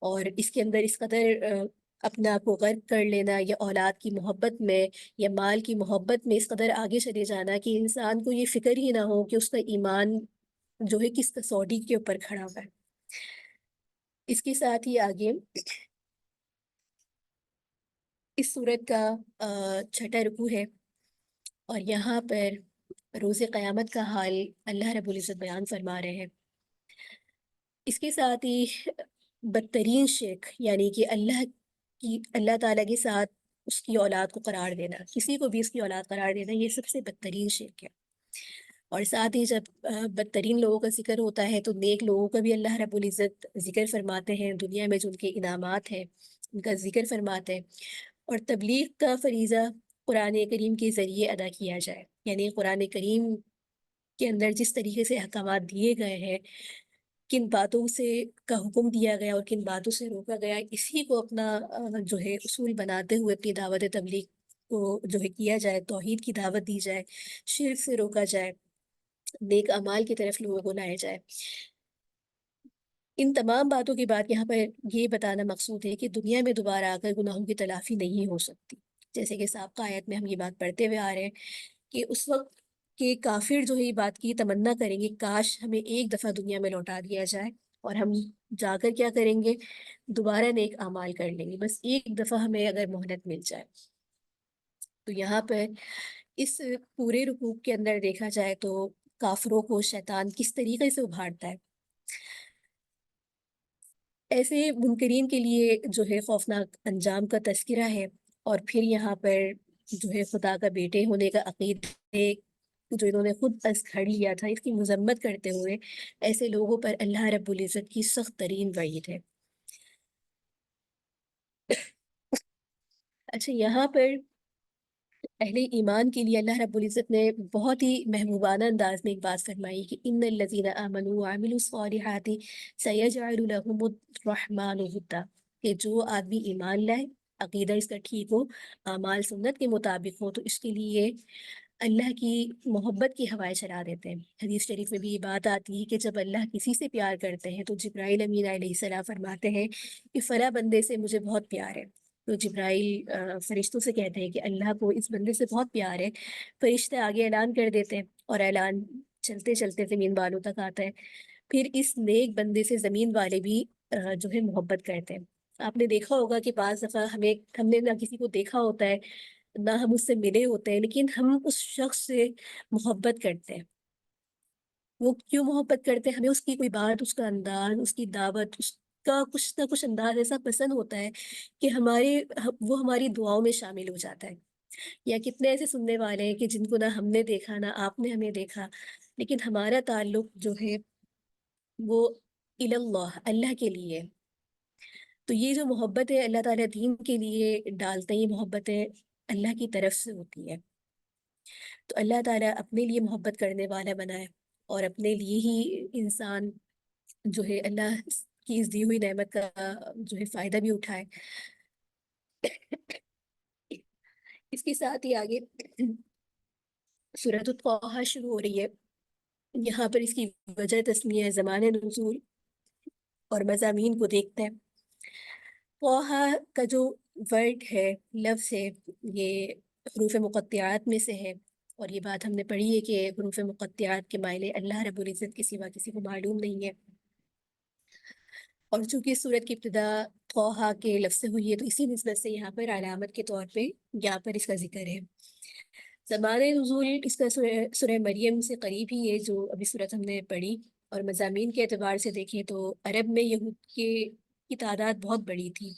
اور اس کے اندر اس قدر اپنا آپ کو غرق کر لینا یا اولاد کی محبت میں یا مال کی محبت میں اس قدر آگے چلے جانا کہ انسان کو یہ فکر ہی نہ ہو کہ اس کا ایمان جو ہے کس کسوٹی کے اوپر کھڑا ہوا ہے۔ اس کے ساتھ ہی آگے اس صورت کا چھٹا رکوع ہے، اور یہاں پر روز قیامت کا حال اللہ رب العزت بیان فرما رہے ہیں۔ اس کے ساتھ ہی بدترین شرک، یعنی کہ اللہ تعالیٰ کے ساتھ اس کی اولاد کو قرار دینا، کسی کو بھی اس کی اولاد قرار دینا، یہ سب سے بدترین شرک ہے۔ اور ساتھ ہی جب بدترین لوگوں کا ذکر ہوتا ہے تو نیک لوگوں کا بھی اللہ رب العزت ذکر فرماتے ہیں، دنیا میں جو ان کے انعامات ہیں ان کا ذکر فرماتے ہیں، اور تبلیغ کا فریضہ قرآن کریم کے ذریعے ادا کیا جائے، یعنی قرآن کریم کے اندر جس طریقے سے احکامات دیے گئے ہیں، کن باتوں سے کا حکم دیا گیا اور کن باتوں سے روکا گیا، اسی کو اپنا جو ہے اصول بناتے ہوئے اپنی دعوت تبلیغ کو جو ہے کیا جائے، توحید کی دعوت دی جائے، شرک سے روکا جائے، نیک اعمال کی طرف لوگوں کو لائے جائے۔ ان تمام باتوں کے بعد یہاں پر یہ بتانا مقصود ہے کہ دنیا میں دوبارہ آ کر گناہوں کی تلافی نہیں ہو سکتی، جیسے کہ سابقہ آیت میں ہم یہ بات پڑھتے ہوئے آ رہے ہیں کہ اس وقت کے کافر جو ہے یہ بات کی تمنا کریں گے کاش ہمیں ایک دفعہ دنیا میں لوٹا دیا جائے اور ہم جا کر کیا کریں گے؟ دوبارہ نیک اعمال کر لیں گے، بس ایک دفعہ ہمیں اگر مہلت مل جائے۔ تو یہاں پر اس پورے رکوع کے اندر دیکھا جائے تو کافروں کو شیطان کس طریقے سے ابھارتا ہے۔ ایسے منکرین کے لیے جو ہے خوفناک انجام کا تذکرہ ہے، اور پھر یہاں پر جو ہے خدا کا بیٹے ہونے کا عقیدے جو انہوں نے خود از گھڑ لیا تھا، اس کی مذمت کرتے ہوئے ایسے لوگوں پر اللہ رب العزت کی سخت ترین وعید ہے۔ اچھا، یہاں پر اہل ایمان کے لیے اللہ رب العزت نے بہت ہی محبوبانہ انداز میں ایک بات فرمائی کہ ان الذین آمنوا وعملوا الصالحات سیجعل لهم الرحمن ودا، کہ جو آدمی ایمان لائے، عقیدہ اس کا ٹھیک ہو، اعمال سنت کے مطابق ہو، تو اس کے لیے اللہ کی محبت کی ہوائیں چلا دیتے ہیں۔ حدیث شریف میں بھی یہ بات آتی ہے کہ جب اللہ کسی سے پیار کرتے ہیں تو جبرائیل امین علیہ السلام فرماتے ہیں کہ فلاں بندے سے مجھے بہت پیار ہے۔ تو جبرائیل فرشتوں سے کہتے ہیں کہ اللہ کو اس بندے سے بہت پیار ہے۔ فرشتے آگے اعلان کر دیتے ہیں، اور اعلان چلتے چلتے زمین والوں تک آتا ہے۔ پھر اس نیک بندے سے زمین والے بھی جو ہے محبت کرتے ہیں۔ آپ نے دیکھا ہوگا کہ بعض دفعہ ہم نے نہ کسی کو دیکھا ہوتا ہے، نہ ہم اس سے ملے ہوتے ہیں، لیکن ہم اس شخص سے محبت کرتے ہیں۔ وہ کیوں محبت کرتے ہیں؟ ہمیں اس کی کوئی بات، اس کا انداز، اس کی دعوت، اس کا کچھ نہ کچھ انداز ایسا پسند ہوتا ہے کہ وہ ہماری دعاؤں میں شامل ہو جاتا ہے۔ یا کتنے ایسے سننے والے ہیں کہ جن کو نہ ہم نے دیکھا، نہ آپ نے ہمیں دیکھا، لیکن ہمارا تعلق جو ہے وہ اللہ، اللہ کے لیے ہے۔ تو یہ جو محبت ہے اللہ تعالیٰ دین کے لیے ڈالتے ہیں، یہ محبتیں اللہ کی طرف سے ہوتی ہے۔ تو اللہ تعالیٰ اپنے لیے محبت کرنے والا بنائے، اور اپنے لیے ہی انسان جو ہے اللہ کی اس دی ہوئی نعمت کا جو ہے فائدہ بھی اٹھائے۔ اس کے ساتھ ہی آگے سورۃ الطٰہٰ شروع ہو رہی ہے۔ یہاں پر اس کی وجہ تسمیہ زمان نزول اور مضامین کو دیکھتے ہیں۔ طٰہٰ کا جو ورڈ ہے، لفظ ہے، یہ حروف مقطعات میں سے ہے، اور یہ بات ہم نے پڑھی ہے کہ حروف مقطعات کے معنی اللہ رب العزت کے سوا کسی کو معلوم نہیں ہے۔ اور چونکہ سورت کی ابتدا طٰہٰ کے لفظ سے ہوئی ہے، تو اسی نسبت سے یہاں پر علامت کے طور پہ یہاں پر اس کا ذکر ہے۔ زمان نزول اس کا سورہ مریم سے قریب ہی ہے جو ابھی سورت ہم نے پڑھی، اور مضامین کے اعتبار سے دیکھیں تو عرب میں یہود کی تعداد بہت بڑی تھی،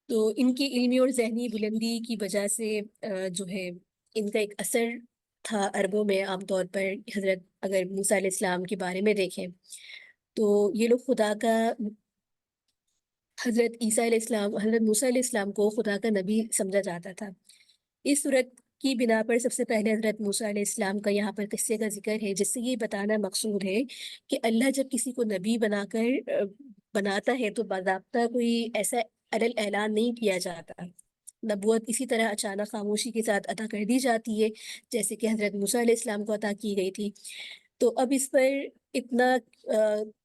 تو ان کی علمی اور ذہنی بلندی کی وجہ سے جو ہے ان کا ایک اثر تھا عربوں میں۔ عام طور پر حضرت اگر موسیٰ علیہ السلام کے بارے میں دیکھیں تو یہ لوگ خدا کا، حضرت عیسیٰ علیہ السلام، حضرت موسیٰ علیہ السلام کو خدا کا نبی سمجھا جاتا تھا۔ اس صورت کی بنا پر سب سے پہلے حضرت موسیٰ علیہ السلام کا یہاں پر قصے کا ذکر ہے، جس سے یہ بتانا مقصود ہے کہ اللہ جب کسی کو نبی بناتا ہے تو باضابطہ کوئی ایسا اعلان نہیں کیا جاتا۔ نبوت اسی طرح اچانک خاموشی کے ساتھ عطا کر دی جاتی ہے، جیسے کہ حضرت موسیٰ علیہ السلام کو عطا کی گئی تھی۔ تو اب اس پر اتنا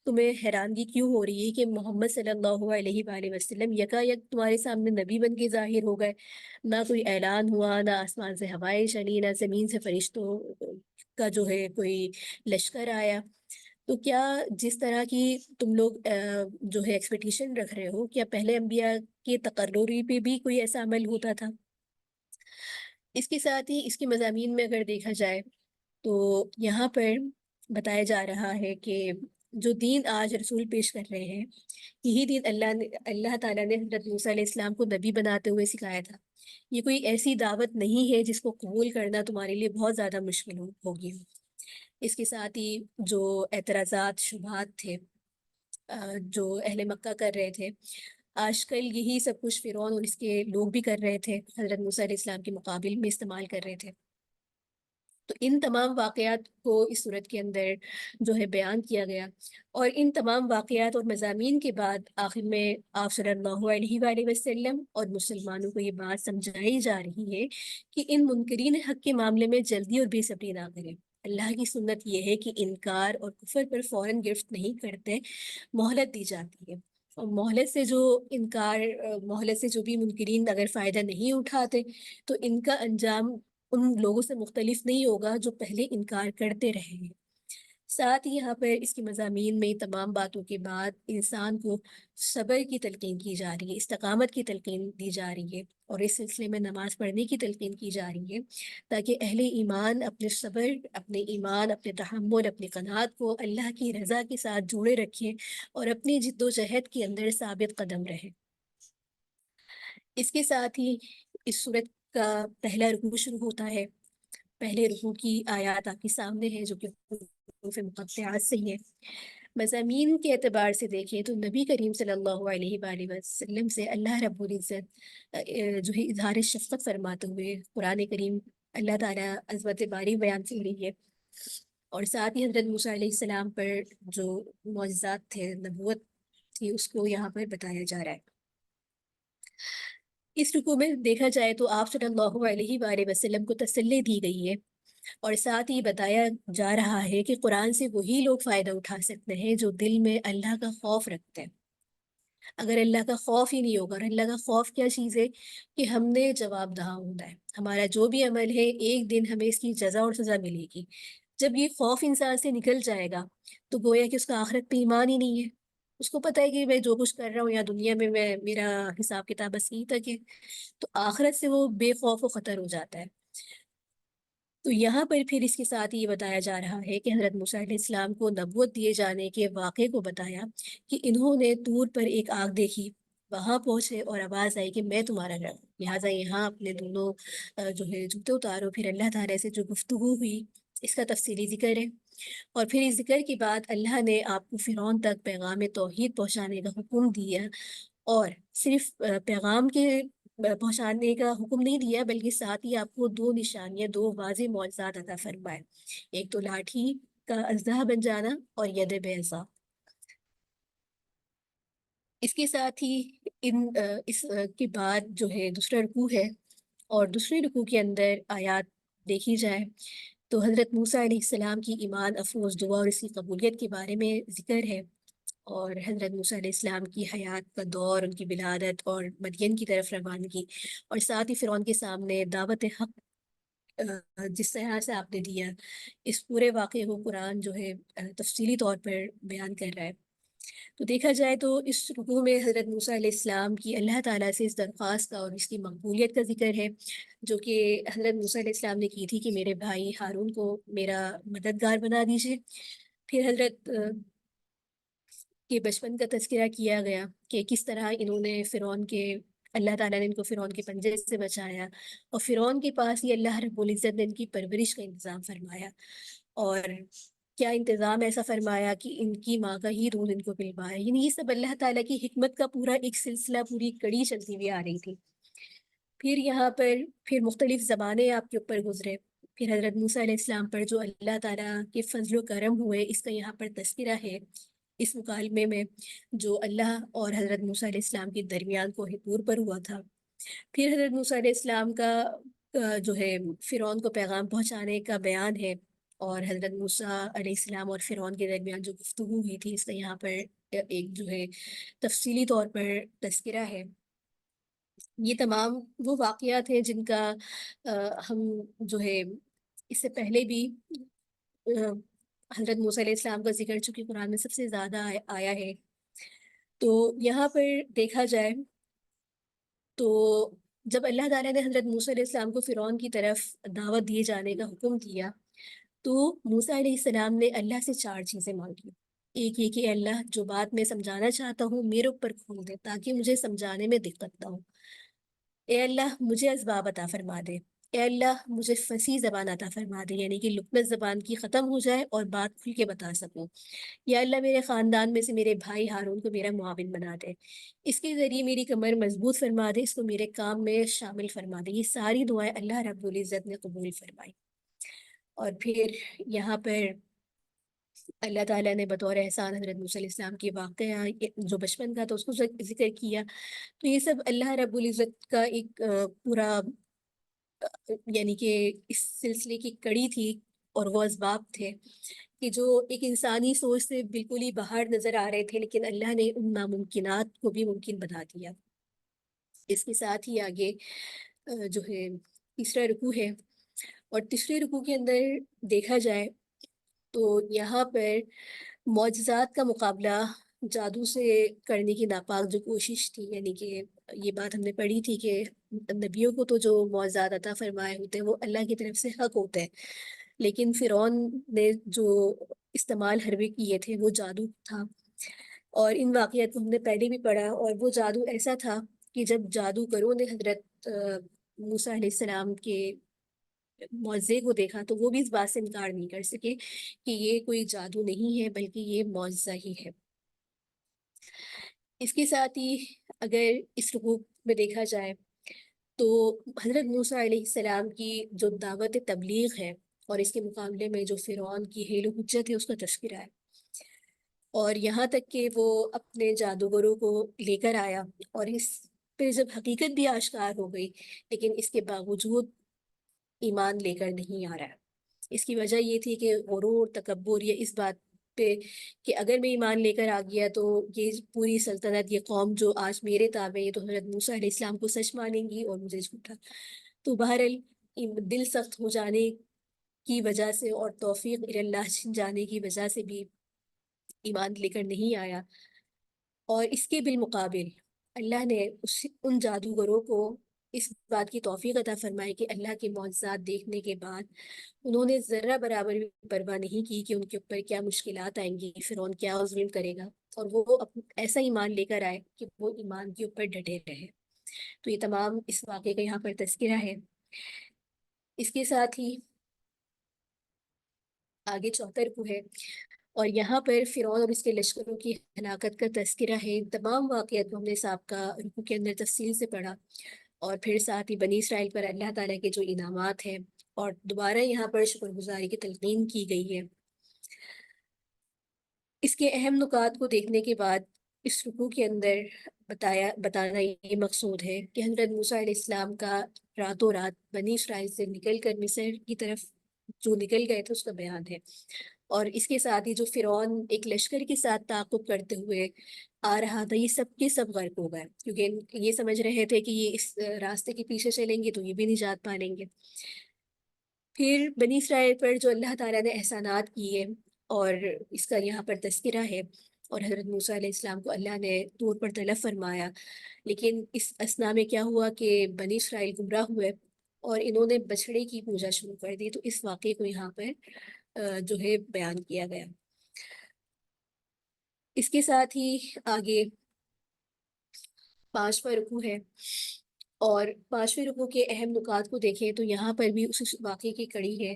تمہیں حیرانگی کیوں ہو رہی ہے کہ محمد صلی اللہ علیہ وآلہ وسلم یکایک تمہارے سامنے نبی بن کے ظاہر ہو گئے؟ نہ کوئی اعلان ہوا، نہ آسمان سے ہوائیں چلی، نہ زمین سے فرشتوں کا جو ہے کوئی لشکر آیا۔ تو کیا جس طرح کی تم لوگ جو ہے ایکسپیکٹیشن رکھ رہے ہو، کیا پہلے انبیاء کے تقرری پہ بھی کوئی ایسا عمل ہوتا تھا؟ اس کے ساتھ ہی اس کے مضامین میں اگر دیکھا جائے تو یہاں پر بتایا جا رہا ہے کہ جو دین آج رسول پیش کر رہے ہیں، یہی دین اللہ تعالیٰ نے حضرت موسیٰ علیہ السلام کو نبی بناتے ہوئے سکھایا تھا۔ یہ کوئی ایسی دعوت نہیں ہے جس کو قبول کرنا تمہارے لیے بہت زیادہ مشکل ہوگی۔ اس کے ساتھ ہی جو اعتراضات، شبہات تھے جو اہل مکہ کر رہے تھے، آج کل یہی سب کچھ فرعون اور اس کے لوگ بھی کر رہے تھے، حضرت موسیٰ علیہ السلام کے مقابل میں استعمال کر رہے تھے۔ تو ان تمام واقعات کو اس صورت کے اندر جو ہے بیان کیا گیا، اور ان تمام واقعات اور مضامین کے بعد آخر میں آپ صلی اللہ علیہ وآلہ وسلم اور مسلمانوں کو یہ بات سمجھائی جا رہی ہے کہ ان منکرین حق کے معاملے میں جلدی اور بے صبری نہ کریں۔ اللہ کی سنت یہ ہے کہ انکار اور کفر پر فوراً گرفت نہیں کرتے، مہلت دی جاتی ہے۔ اور مہلت سے جو بھی منکرین اگر فائدہ نہیں اٹھاتے تو ان کا انجام ان لوگوں سے مختلف نہیں ہوگا جو پہلے انکار کرتے رہے ہیں۔ ساتھ ہی یہاں پر اس کے مضامین میں تمام باتوں کے بعد انسان کو صبر کی تلقین کی جا رہی ہے، استقامت کی تلقین دی جا رہی ہے، اور اس سلسلے میں نماز پڑھنے کی تلقین کی جا رہی ہے، تاکہ اہل ایمان اپنے صبر، اپنے ایمان، اپنے تحمل، اپنی قناعت کو اللہ کی رضا کے ساتھ جوڑے رکھیں اور اپنی جد و جہد کے اندر ثابت قدم رہیں۔ اس کے ساتھ ہی اس صورت کا پہلا رکوع شروع ہوتا ہے۔ پہلے رکوع کی آیات آپ کے سامنے ہے، جو کہ حروف مقطعات سے ہی ہے۔ مضامین کے اعتبار سے دیکھیں تو نبی کریم صلی اللہ علیہ وآلہ وسلم سے اللہ رب العزت جو ہے اظہار شفقت فرماتے ہوئے قرآن کریم اللہ تعالیٰ عظمت باری بیان سے رہی ہے، اور ساتھ ہی حضرت موسیٰ علیہ السلام پر جو معجزات تھے، نبوت تھی، اس کو یہاں پر بتایا جا رہا ہے۔ اس رکوع میں دیکھا جائے تو آپ صلی اللہ علیہ وآلہ وسلم کو تسلی دی گئی ہے، اور ساتھ ہی بتایا جا رہا ہے کہ قرآن سے وہی لوگ فائدہ اٹھا سکتے ہیں جو دل میں اللہ کا خوف رکھتے ہیں۔ اگر اللہ کا خوف ہی نہیں ہوگا، اور اللہ کا خوف کیا چیز ہے کہ ہم نے جواب دہ ہونا ہے، ہمارا جو بھی عمل ہے ایک دن ہمیں اس کی جزا اور سزا ملے گی۔ جب یہ خوف انسان سے نکل جائے گا تو گویا کہ اس کا آخرت پہ ایمان ہی نہیں ہے، اس کو پتہ ہے کہ میں جو کچھ کر رہا ہوں یا دنیا میں میرا حساب کتاب بس یہیں تک ہے، تو آخرت سے وہ بے خوف و خطر ہو جاتا ہے۔ تو یہاں پر پھر اس کے ساتھ یہ بتایا جا رہا ہے کہ حضرت موسیٰ علیہ السلام کو نبوت دیے جانے کے واقعے کو بتایا کہ انہوں نے طور پر ایک آگ دیکھی، وہاں پہنچے اور آواز آئی کہ میں تمہارا رب ہوں، لہٰذا یہاں اپنے دونوں جو ہے جوتے اتارو۔ پھر اللہ تعالیٰ سے جو گفتگو ہوئی اس کا تفصیلی ذکر ہے، اور پھر اس ذکر کے بعد اللہ نے آپ کو فرعون تک پیغام توحید پہنچانے کا حکم دیا، اور صرف پیغام کے پہنچانے کا حکم نہیں دیا، بلکہ ساتھ ہی آپ کو دو نشانیاں، دو واضح معجزات عطا فرمائے، ایک تو لاٹھی کا اژدہا بن جانا اور ید بیضا۔ اس کے ساتھ ہی اس کے بعد جو ہے دوسرا رکوع ہے، اور دوسرے رکوع کے اندر آیات دیکھی جائے تو حضرت موسیٰ علیہ السلام کی ایمان افروز دعا اور اس کی قبولیت کے بارے میں ذکر ہے، اور حضرت موسیٰ علیہ السلام کی حیات کا دور، ان کی ولادت اور مدین کی طرف روانگی، اور ساتھ ہی فرعون کے سامنے دعوت حق جس طرح سے آپ نے دیا، اس پورے واقعے کو قرآن جو ہے تفصیلی طور پر بیان کر رہا ہے۔ تو دیکھا جائے تو اس رکوع میں حضرت موسیٰ علیہ السلام کی اللہ تعالیٰ سے اس درخواست کا اور اس کی مقبولیت کا ذکر ہے، جو کہ حضرت موسیٰ علیہ السلام نے کی تھی کہ میرے بھائی ہارون کو میرا مددگار بنا دیجیے۔ پھر حضرت کے بچپن کا تذکرہ کیا گیا کہ کس طرح انہوں نے فرعون کے، اللہ تعالیٰ نے ان کو فرعون کے پنجے سے بچایا، اور فرعون کے پاس ہی اللہ رب العزت نے ان کی پرورش کا انتظام فرمایا، اور کیا انتظام ایسا فرمایا کہ ان کی ماں کا ہی دودھ ان کو پلوایا، یعنی یہ سب اللہ تعالیٰ کی حکمت کا پورا ایک سلسلہ، پوری کڑی چلتی ہوئی آ رہی تھی۔ پھر یہاں پر پھر مختلف زبانیں آپ کے اوپر گزرے، پھر حضرت موسیٰ علیہ السلام پر جو اللہ تعالیٰ کے فضل و کرم ہوئے اس کا یہاں پر تذکرہ ہے، اس مکالمے میں جو اللہ اور حضرت موسیٰ علیہ السلام کے درمیان کوہ طور پر ہوا تھا۔ پھر حضرت موسیٰ علیہ السلام کا جو ہے فرعون کو پیغام پہنچانے کا بیان ہے، اور حضرت موسیٰ علیہ السلام اور فرعون کے درمیان جو گفتگو ہوئی تھی اس کا یہاں پر ایک جو ہے تفصیلی طور پر تذکرہ ہے۔ یہ تمام وہ واقعات ہیں جن کا ہم جو ہے اس سے پہلے بھی حضرت موسیٰ علیہ السلام کا ذکر چونکہ قرآن میں سب سے زیادہ آیا ہے، تو یہاں پر دیکھا جائے تو جب اللہ تعالیٰ نے حضرت موسیٰ علیہ السلام کو فرعون کی طرف دعوت دیے جانے کا حکم دیا، تو موسیٰ علیہ السلام نے اللہ سے چار چیزیں مانگی۔ ایک یہ کہ اللہ جو بات میں سمجھانا چاہتا ہوں میرے اوپر کھول دے تاکہ مجھے سمجھانے میں دقت نہ ہو۔ اے اللہ مجھے اسباب عطا فرما دے۔ اے اللہ مجھے فصیح زبان عطا فرما دے، یعنی کہ لقمت زبان کی ختم ہو جائے اور بات کھل کے بتا سکوں۔ یا اللہ میرے خاندان میں سے میرے بھائی ہارون کو میرا معاون بنا دے، اس کے ذریعے میری کمر مضبوط فرما دے، اس کو میرے کام میں شامل فرما دے۔ یہ ساری دعائیں اللہ رب العزت نے قبول فرمائی، اور پھر یہاں پر اللہ تعالیٰ نے بطور احسان حضرت موسیٰ علیہ السلام کی واقعہ جو بچپن کا تھا اس کو ذکر کیا۔ تو یہ سب اللہ رب العزت کا ایک پورا یعنی کہ اس سلسلے کی کڑی تھی، اور وہ اسباب تھے کہ جو ایک انسانی سوچ سے بالکل ہی باہر نظر آ رہے تھے، لیکن اللہ نے ان ناممکنات کو بھی ممکن بنا دیا۔ اس کے ساتھ ہی آگے جو ہے تیسرا رکوع ہے، اور تیسرے رکوع کے اندر دیکھا جائے تو یہاں پر معجزات کا مقابلہ جادو سے کرنے کی ناپاک جو کوشش تھی، یعنی کہ یہ بات ہم نے پڑھی تھی کہ نبیوں کو تو جو معجزات عطا فرمائے ہوتے ہیں وہ اللہ کی طرف سے حق ہوتے ہیں، لیکن فرعون نے جو استعمال حربے کیے تھے وہ جادو تھا، اور ان واقعات کو ہم نے پہلے بھی پڑھا، اور وہ جادو ایسا تھا کہ جب جادوگروں نے حضرت موسیٰ علیہ السلام کے معجزے کو دیکھا تو وہ بھی اس بات سے انکار نہیں کر سکے کہ یہ کوئی جادو نہیں ہے بلکہ یہ معجزہ ہی ہے۔ اس کے ساتھ ہی اگر اس رکوع میں دیکھا جائے تو حضرت موسیٰ علیہ السلام کی جو دعوت تبلیغ ہے اور اس کے مقابلے میں جو فرعون کی حیل و حجت ہے اس کا تذکرہ ہے، اور یہاں تک کہ وہ اپنے جادوگروں کو لے کر آیا، اور اس پہ جب حقیقت بھی آشکار ہو گئی لیکن اس کے باوجود ایمان لے کر نہیں آ رہا ہے۔ اس کی وجہ یہ تھی کہ غرور، تکبر، یا اس بات پہ کہ اگر میں ایمان لے کر آ گیا تو یہ پوری سلطنت، یہ قوم جو آج میرے تابع ہے، یہ تو حضرت موسیٰ علیہ السلام کو سچ مانیں گی اور مجھے جھوٹا۔ تو بہرحال دل سخت ہو جانے کی وجہ سے اور توفیق اللہ چھن جانے کی وجہ سے بھی ایمان لے کر نہیں آیا، اور اس کے بالمقابل اللہ نے ان جادوگروں کو اس بات کی توفیق عطا فرمائی کہ اللہ کے معجزات دیکھنے کے بعد انہوں نے ذرہ برابر بھی پرواہ نہیں کی کہ ان کے اوپر کیا مشکلات آئیں گی، فرعون کیا ظلم کرے گا، اور وہ ایسا ایمان لے کر آئے کہ وہ ایمان کے اوپر ڈٹے رہے۔ تو یہ تمام اس واقعے کا یہاں پر تذکرہ ہے۔ اس کے ساتھ ہی آگے چوتھا رکوع ہے، اور یہاں پر فرعون اور اس کے لشکروں کی ہلاکت کا تذکرہ ہے۔ ان تمام واقعات کو ہم نے سابقہ رکوع کے اندر تفصیل سے پڑھا، اور پھر ساتھ ہی بنی اسرائیل پر اللہ تعالیٰ کے جو انعامات ہیں، اور دوبارہ یہاں پر شکر گزاری کی تلقین کی گئی ہے۔ اس کے اہم نکات کو دیکھنے کے بعد اس رکوع کے اندر بتانا یہ مقصود ہے کہ حضرت موسیٰ علیہ السلام کا راتوں رات بنی اسرائیل سے نکل کر مصر کی طرف جو نکل گئے تھے اس کا بیان ہے، اور اس کے ساتھ ہی جو فرعون ایک لشکر کے ساتھ تعاقب کرتے ہوئے آ رہا تھا، یہ سب کے سب غرق ہو گئے، کیونکہ یہ سمجھ رہے تھے کہ یہ اس راستے کے پیچھے چلیں گے تو یہ بھی نجات پا لیں گے۔ پھر بنی اسرائیل پر جو اللہ تعالیٰ نے احسانات کیے اور اس کا یہاں پر تذکرہ ہے، اور حضرت موسیٰ علیہ السلام کو اللہ نے طور پر طلب فرمایا، لیکن اس اثنا میں کیا ہوا کہ بنی اسرائیل گمراہ ہوئے اور انہوں نے بچھڑے کی پوجا شروع کر دی، تو اس واقعے کو یہاں پر جو ہے بیان کیا گیا۔ اس کے ساتھ ہی آگے پانچواں رکوع ہے، اور پانچویں رکوع کے اہم نکات کو دیکھیں تو یہاں پر بھی اس واقعے کی کڑی ہے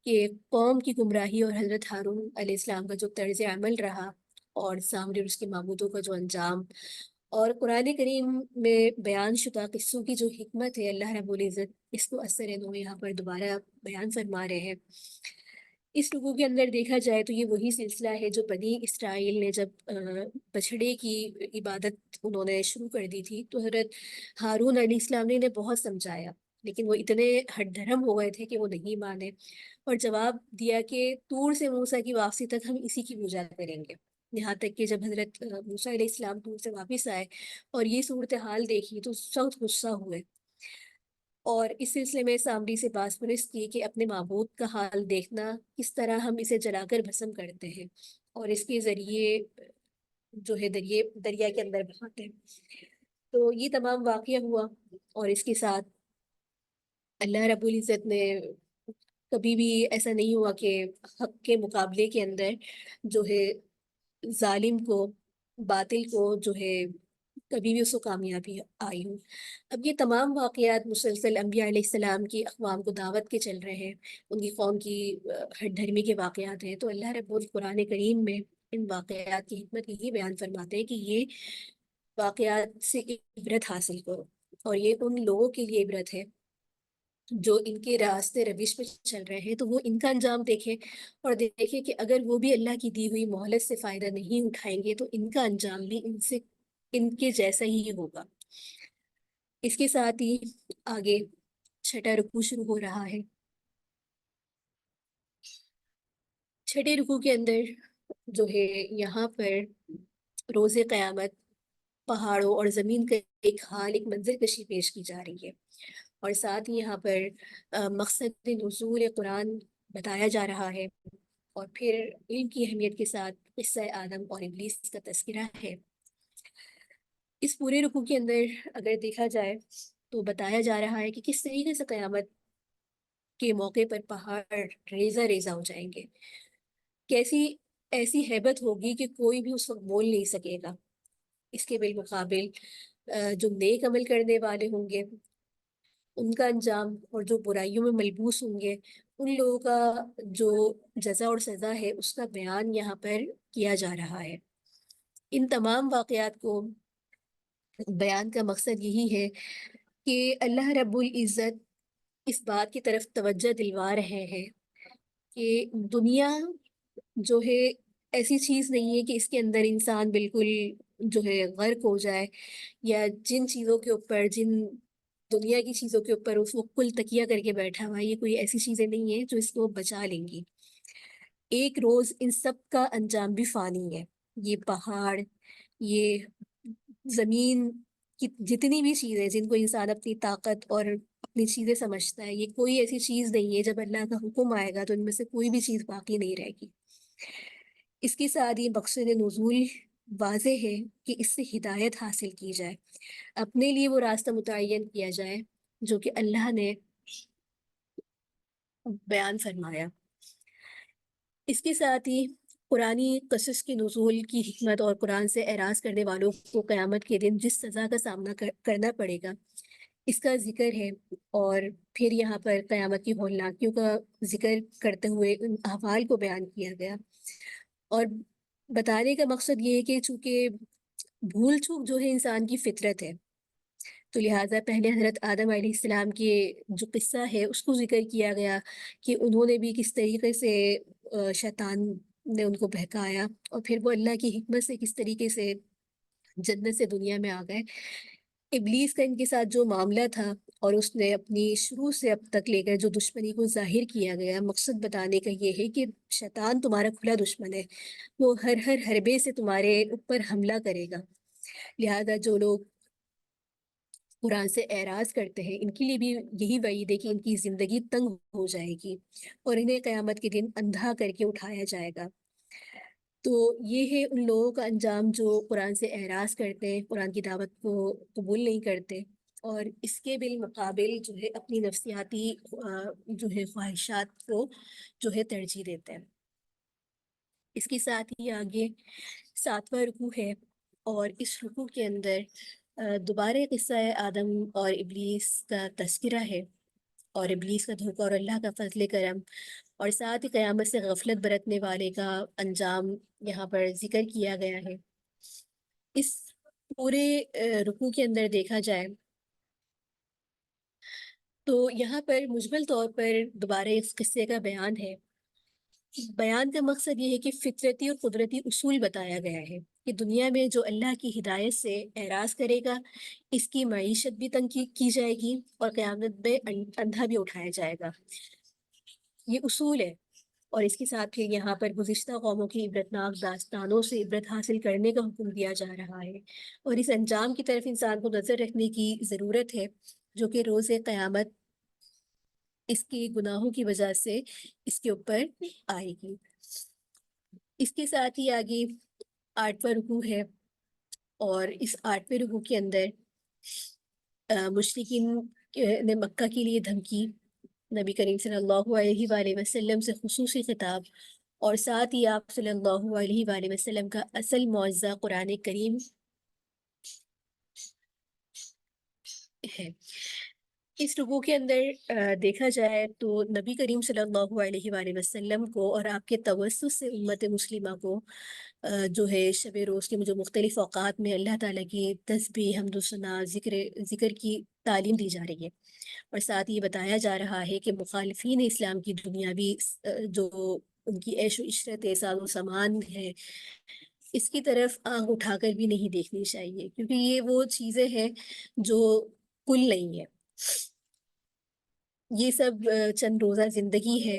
کہ قوم کی گمراہی اور حضرت ہارون علیہ السلام کا جو طرز عمل رہا، اور سامنے اس کے معبودوں کا جو انجام، اور قرآن کریم میں بیان شدہ قصوں کی جو حکمت ہے، اللہ رب العزت اس کو اثر نو یہاں پر دوبارہ بیان فرما رہے ہیں۔ اس رکوع کے اندر دیکھا جائے تو یہ وہی سلسلہ ہے جو بنی اسرائیل نے جب بچھڑے کی عبادت انہوں نے شروع کر دی تھی، تو حضرت ہارون علیہ السلام نے انہیں بہت سمجھایا، لیکن وہ اتنے ہٹ دھرم ہو گئے تھے کہ وہ نہیں مانے، اور جواب دیا کہ طور سے موسیٰ کی واپسی تک ہم اسی کی پوجا کریں گے۔ یہاں تک کہ جب حضرت موسیٰ علیہ السلام طور سے واپس آئے اور یہ صورتحال دیکھی تو سخت غصہ ہوئے، اور اس سلسلے میں سامری سے باس پرس کی کہ اپنے معبود کا حال دیکھنا، کس طرح ہم اسے جلا کر بھسم کرتے ہیں اور اس کے ذریعے جو ہے دریا کے اندر بہاتے ہیں۔ تو یہ تمام واقعہ ہوا، اور اس کے ساتھ اللہ رب العزت نے کبھی بھی ایسا نہیں ہوا کہ حق کے مقابلے کے اندر جو ہے ظالم کو، باطل کو جو ہے کبھی بھی اس کو کامیابی آئی ہو۔ اب یہ تمام واقعات مسلسل انبیاء علیہ السلام کی اقوام کو دعوت کے چل رہے ہیں، ان کی قوم کی ہٹ دھرمی کے واقعات ہیں، تو اللہ رب القرآن کریم میں ان واقعات کی حکمت یہی بیان فرماتے ہیں کہ یہ واقعات سے عبرت حاصل کرو، اور یہ ان لوگوں کے لیے عبرت ہے جو ان کے راستے روش پہ چل رہے ہیں، تو وہ ان کا انجام دیکھیں، اور دیکھیں کہ اگر وہ بھی اللہ کی دی ہوئی مہلت سے فائدہ نہیں اٹھائیں گے تو ان کا انجام بھی ان کے جیسا ہی ہوگا۔ اس کے ساتھ ہی آگے چھٹا رکوع شروع ہو رہا ہے۔ چھٹے رکوع کے اندر جو ہے یہاں پر روز قیامت، پہاڑوں اور زمین کا ایک حال، ایک منظر کشی پیش کی جا رہی ہے، اور ساتھ ہی یہاں پر مقصد نزول قرآن بتایا جا رہا ہے، اور پھر علم کی اہمیت کے ساتھ قصہ آدم اور ابلیس کا تذکرہ ہے۔ اس پورے رکوع کے اندر اگر دیکھا جائے تو بتایا جا رہا ہے کہ کس طریقے سے قیامت کے موقع پر پہاڑ ریزہ ریزہ ہو جائیں گے، کیسی ایسی ہیبت ہوگی کہ کوئی بھی اس وقت بول نہیں سکے گا۔ اس کے بالمقابل جو نیک عمل کرنے والے ہوں گے ان کا انجام، اور جو برائیوں میں ملبوس ہوں گے ان لوگوں کا جو جزا اور سزا ہے اس کا بیان یہاں پر کیا جا رہا ہے۔ ان تمام واقعات کو بیان کا مقصد یہی ہے کہ اللہ رب العزت اس بات کی طرف توجہ دلوا رہے ہیں کہ دنیا جو ہے ایسی چیز نہیں ہے کہ اس کے اندر انسان بالکل جو ہے غرق ہو جائے، یا جن چیزوں کے اوپر، جن دنیا کی چیزوں کے اوپر اس وہ کل تکیہ کر کے بیٹھا ہوا ہے، یہ کوئی ایسی چیزیں نہیں ہیں جو اس کو بچا لیں گی۔ ایک روز ان سب کا انجام بھی فانی ہے۔ یہ پہاڑ، یہ زمین کی جتنی بھی چیزیں جن کو انسان اپنی طاقت اور اپنی چیزیں سمجھتا ہے، یہ کوئی ایسی چیز نہیں ہے، جب اللہ کا حکم آئے گا تو ان میں سے کوئی بھی چیز باقی نہیں رہے گی۔ اس کے ساتھ یہ مقصد نزول واضح ہے کہ اس سے ہدایت حاصل کی جائے، اپنے لیے وہ راستہ متعین کیا جائے جو کہ اللہ نے بیان فرمایا۔ اس کے ساتھ ہی قرآنی قصص کی نزول کی حکمت اور قرآن سے اعراض کرنے والوں کو قیامت کے دن جس سزا کا سامنا کرنا پڑے گا اس کا ذکر ہے، اور پھر یہاں پر قیامت کی ہولناکیوں کا ذکر کرتے ہوئے ان احوال کو بیان کیا گیا، اور بتانے کا مقصد یہ ہے کہ چونکہ بھول چوک جو ہے انسان کی فطرت ہے، تو لہٰذا پہلے حضرت آدم علیہ السلام کے جو قصہ ہے اس کو ذکر کیا گیا کہ انہوں نے بھی کس طریقے سے شیطان نے ان کو بہکایا، اور پھر وہ اللہ کی حکمت سے کس طریقے سے جنت سے دنیا میں آ گئے۔ ابلیس کا ان کے ساتھ جو معاملہ تھا اور اس نے اپنی شروع سے اب تک لے کر جو دشمنی کو ظاہر کیا گیا، مقصد بتانے کا یہ ہے کہ شیطان تمہارا کھلا دشمن ہے، وہ ہر حربے سے تمہارے اوپر حملہ کرے گا۔ لہذا جو لوگ قرآن سے اعراض کرتے ہیں ان کے لیے بھی یہی وعید ہے کہ ان کی زندگی تنگ ہو جائے گی اور انہیں قیامت کے دن اندھا کر کے اٹھایا جائے گا۔ تو یہ ہے ان لوگوں کا انجام جو قرآن سے اعراض کرتے ہیں، قرآن کی دعوت کو قبول نہیں کرتے، اور اس کے بالمقابل جو ہے اپنی نفسیاتی جو ہے خواہشات کو جو ہے ترجیح دیتے ہیں۔ اس کے ساتھ ہی آگے 7واں رکوع ہے، اور اس رکوع کے اندر دوبارہ قصہ آدم اور ابلیس کا تذکرہ ہے، اور ابلیس کا دھوکہ اور اللہ کا فضل کرم، اور ساتھ ہی قیامت سے غفلت برتنے والے کا انجام یہاں پر ذکر کیا گیا ہے۔ اس پورے رکوع کے اندر دیکھا جائے تو یہاں پر مجمل طور پر دوبارہ اس قصے کا بیان ہے۔ بیان کا مقصد یہ ہے کہ فطرتی اور قدرتی اصول بتایا گیا ہے کہ دنیا میں جو اللہ کی ہدایت سے اعراض کرے گا اس کی معیشت بھی تنگ کی جائے گی، اور قیامت میں اندھا بھی اٹھایا جائے گا۔ یہ اصول ہے، اور اس کے ساتھ پھر یہاں پر گزشتہ قوموں کی عبرتناک داستانوں سے عبرت حاصل کرنے کا حکم دیا جا رہا ہے، اور اس انجام کی طرف انسان کو نظر رکھنے کی ضرورت ہے جو کہ روز قیامت اس کے گناہوں کی وجہ سے اس کے اوپر آئے گی۔ اس کے ساتھ ہی آگے 8واں رکوع ہے، اور اس 8ویں رکوع کے اندر مشرکین نے مکہ کے لیے دھمکی، نبی کریم صلی اللہ علیہ وآلہ وسلم سے خصوصی خطاب، اور ساتھ ہی آپ صلی اللہ علیہ وآلہ وسلم کا اصل معجزہ قرآن کریم ہے۔ اس رکوع کے اندر دیکھا جائے تو نبی کریم صلی اللہ علیہ وآلہ وسلم کو اور آپ کے توسط سے امت مسلمہ کو جو ہے شب روز کے جو مختلف اوقات میں اللہ تعالیٰ کی تسبیح، حمد و ثنا، ذکر کی تعلیم دی جا رہی ہے، اور ساتھ یہ بتایا جا رہا ہے کہ مخالفین اسلام کی دنیاوی جو ان کی عیش و عشرت ہے، ساز و سامان ہے، اس کی طرف آنکھ اٹھا کر بھی نہیں دیکھنی چاہیے، کیونکہ یہ وہ چیزیں ہیں جو کل نہیں ہے۔ یہ سب چند روزہ زندگی ہے،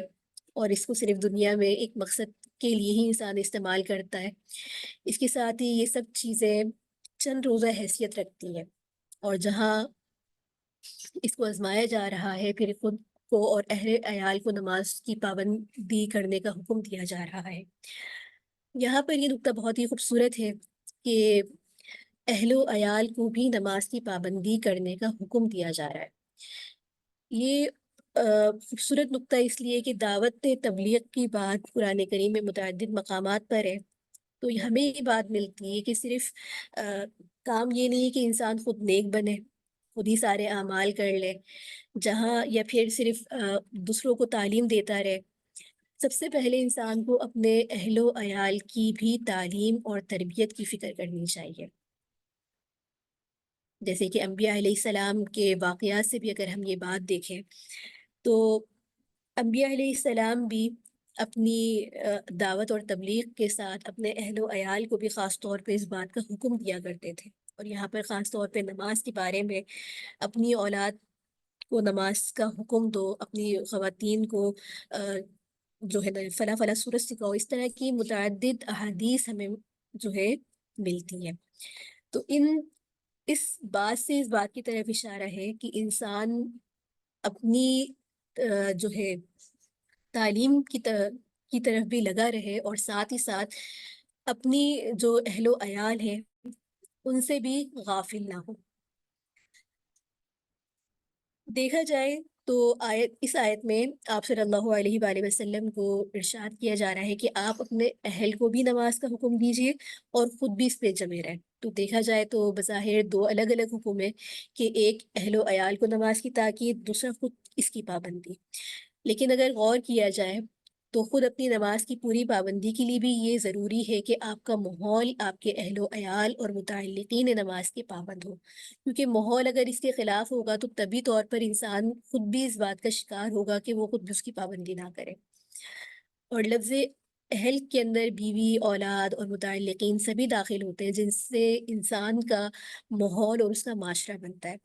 اور اس کو صرف دنیا میں ایک مقصد کے لیے ہی انسان استعمال کرتا ہے۔ اس کے ساتھ ہی یہ سب چیزیں چند روزہ حیثیت رکھتی ہیں، اور جہاں اس کو آزمایا جا رہا ہے پھر کو اور اہل عیال کو نماز کی پابندی کرنے کا حکم دیا جا رہا ہے۔ یہاں پر یہ نقطہ بہت ہی خوبصورت ہے کہ اہل و عیال کو بھی نماز کی پابندی کرنے کا حکم دیا جا رہا ہے۔ یہ خوبصورت نقطہ اس لیے کہ دعوت تبلیغ کی بات قرآن کریم میں متعدد مقامات پر ہے، تو ہمیں یہ بات ملتی ہے کہ صرف کام یہ نہیں ہے کہ انسان خود نیک بنے، خود ہی سارے اعمال کر لے، جہاں یا پھر صرف دوسروں کو تعلیم دیتا رہے۔ سب سے پہلے انسان کو اپنے اہل و عیال کی بھی تعلیم اور تربیت کی فکر کرنی چاہیے۔ جیسے کہ انبیاء علیہ السلام کے واقعات سے بھی اگر ہم یہ بات دیکھیں تو انبیاء علیہ السلام بھی اپنی دعوت اور تبلیغ کے ساتھ اپنے اہل و عیال کو بھی خاص طور پہ اس بات کا حکم دیا کرتے تھے، اور یہاں پر خاص طور پہ نماز کے بارے میں اپنی اولاد کو نماز کا حکم دو، اپنی خواتین کو جو ہے نا فلاں فلاں سورت سکھاؤ، اس طرح کی متعدد احادیث ہمیں جو ہے ملتی ہیں۔ تو اس بات سے اس بات کی طرف اشارہ ہے کہ انسان اپنی جو ہے تعلیم کی طرف بھی لگا رہے، اور ساتھ ہی ساتھ اپنی جو اہل و عیال ہیں ان سے بھی غافل نہ ہو۔ دیکھا جائے تو اس آیت میں آپ صلی اللہ علیہ وآلہ وسلم کو ارشاد کیا جا رہا ہے کہ آپ اپنے اہل کو بھی نماز کا حکم دیجیے اور خود بھی اس پہ جمے رہیں۔ تو دیکھا جائے تو بظاہر دو الگ الگ حکم ہے کہ ایک اہل و عیال کو نماز کی تاکید، دوسرا خود اس کی پابندی۔ لیکن اگر غور کیا جائے تو خود اپنی نماز کی پوری پابندی کے لیے بھی یہ ضروری ہے کہ آپ کا ماحول آپ کے اہل و عیال اور متعلقین نماز کے پابند ہو، کیونکہ ماحول اگر اس کے خلاف ہوگا تو طبی طور پر انسان خود بھی اس بات کا شکار ہوگا کہ وہ خود بھی اس کی پابندی نہ کرے۔ اور لفظ اہل کے اندر بیوی، اولاد اور متعلقین سبھی داخل ہوتے ہیں، جن سے انسان کا ماحول اور اس کا معاشرہ بنتا ہے۔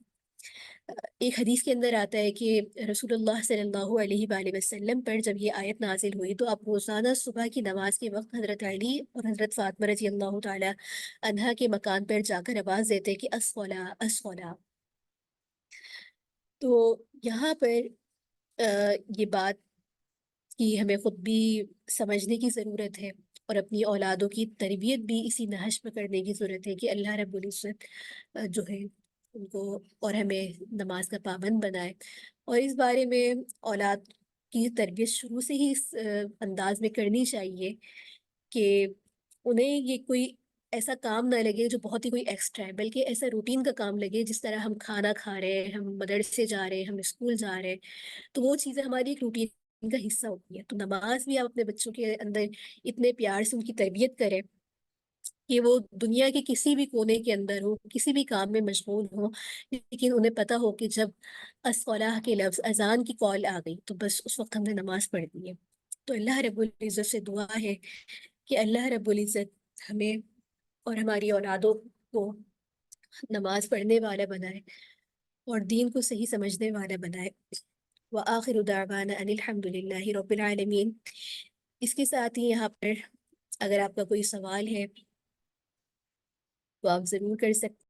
ایک حدیث کے اندر آتا ہے کہ رسول اللہ صلی اللہ علیہ وآلہ وسلم پر جب یہ آیت نازل ہوئی تو آپ روزانہ صبح کی نماز کے وقت حضرت علی اور حضرت فاطمہ رضی اللہ تعالی عنہا کے مکان پر جا کر آواز دیتے کہ الصلاۃ الصلاۃ۔ تو یہاں پر یہ بات کی ہمیں خود بھی سمجھنے کی ضرورت ہے، اور اپنی اولادوں کی تربیت بھی اسی نہج پہ کرنے کی ضرورت ہے کہ اللہ رب العزت جو ہے ان کو اور ہمیں نماز کا پابند بنائے۔ اور اس بارے میں اولاد کی تربیت شروع سے ہی اس انداز میں کرنی چاہیے کہ انہیں یہ کوئی ایسا کام نہ لگے جو بہت ہی کوئی ایکسٹرا ہے، بلکہ ایسا روٹین کا کام لگے، جس طرح ہم کھانا کھا رہے ہیں، ہم مدرسے جا رہے ہیں، ہم اسکول جا رہے ہیں، تو وہ چیزیں ہماری ایک روٹین کا حصہ ہوتی ہے۔ تو نماز بھی آپ اپنے بچوں کے اندر اتنے پیار سے ان کی تربیت کریں کہ وہ دنیا کے کسی بھی کونے کے اندر ہو، کسی بھی کام میں مشغول ہو، لیکن انہیں پتہ ہو کہ جب الصلاۃ کے لفظ، اذان کی کال آ گئی تو بس اس وقت ہم نے نماز پڑھنی ہے۔ تو اللہ رب العزت سے دعا ہے کہ اللہ رب العزت ہمیں اور ہماری اولادوں کو نماز پڑھنے والا بنائے اور دین کو صحیح سمجھنے والا بنائے۔ وآخر دعوانا ان الحمد للہ رب العالمین۔ اس کے ساتھ ہی یہاں پر اگر آپ کا کوئی سوال ہے تو آپ ضرور کر سکتے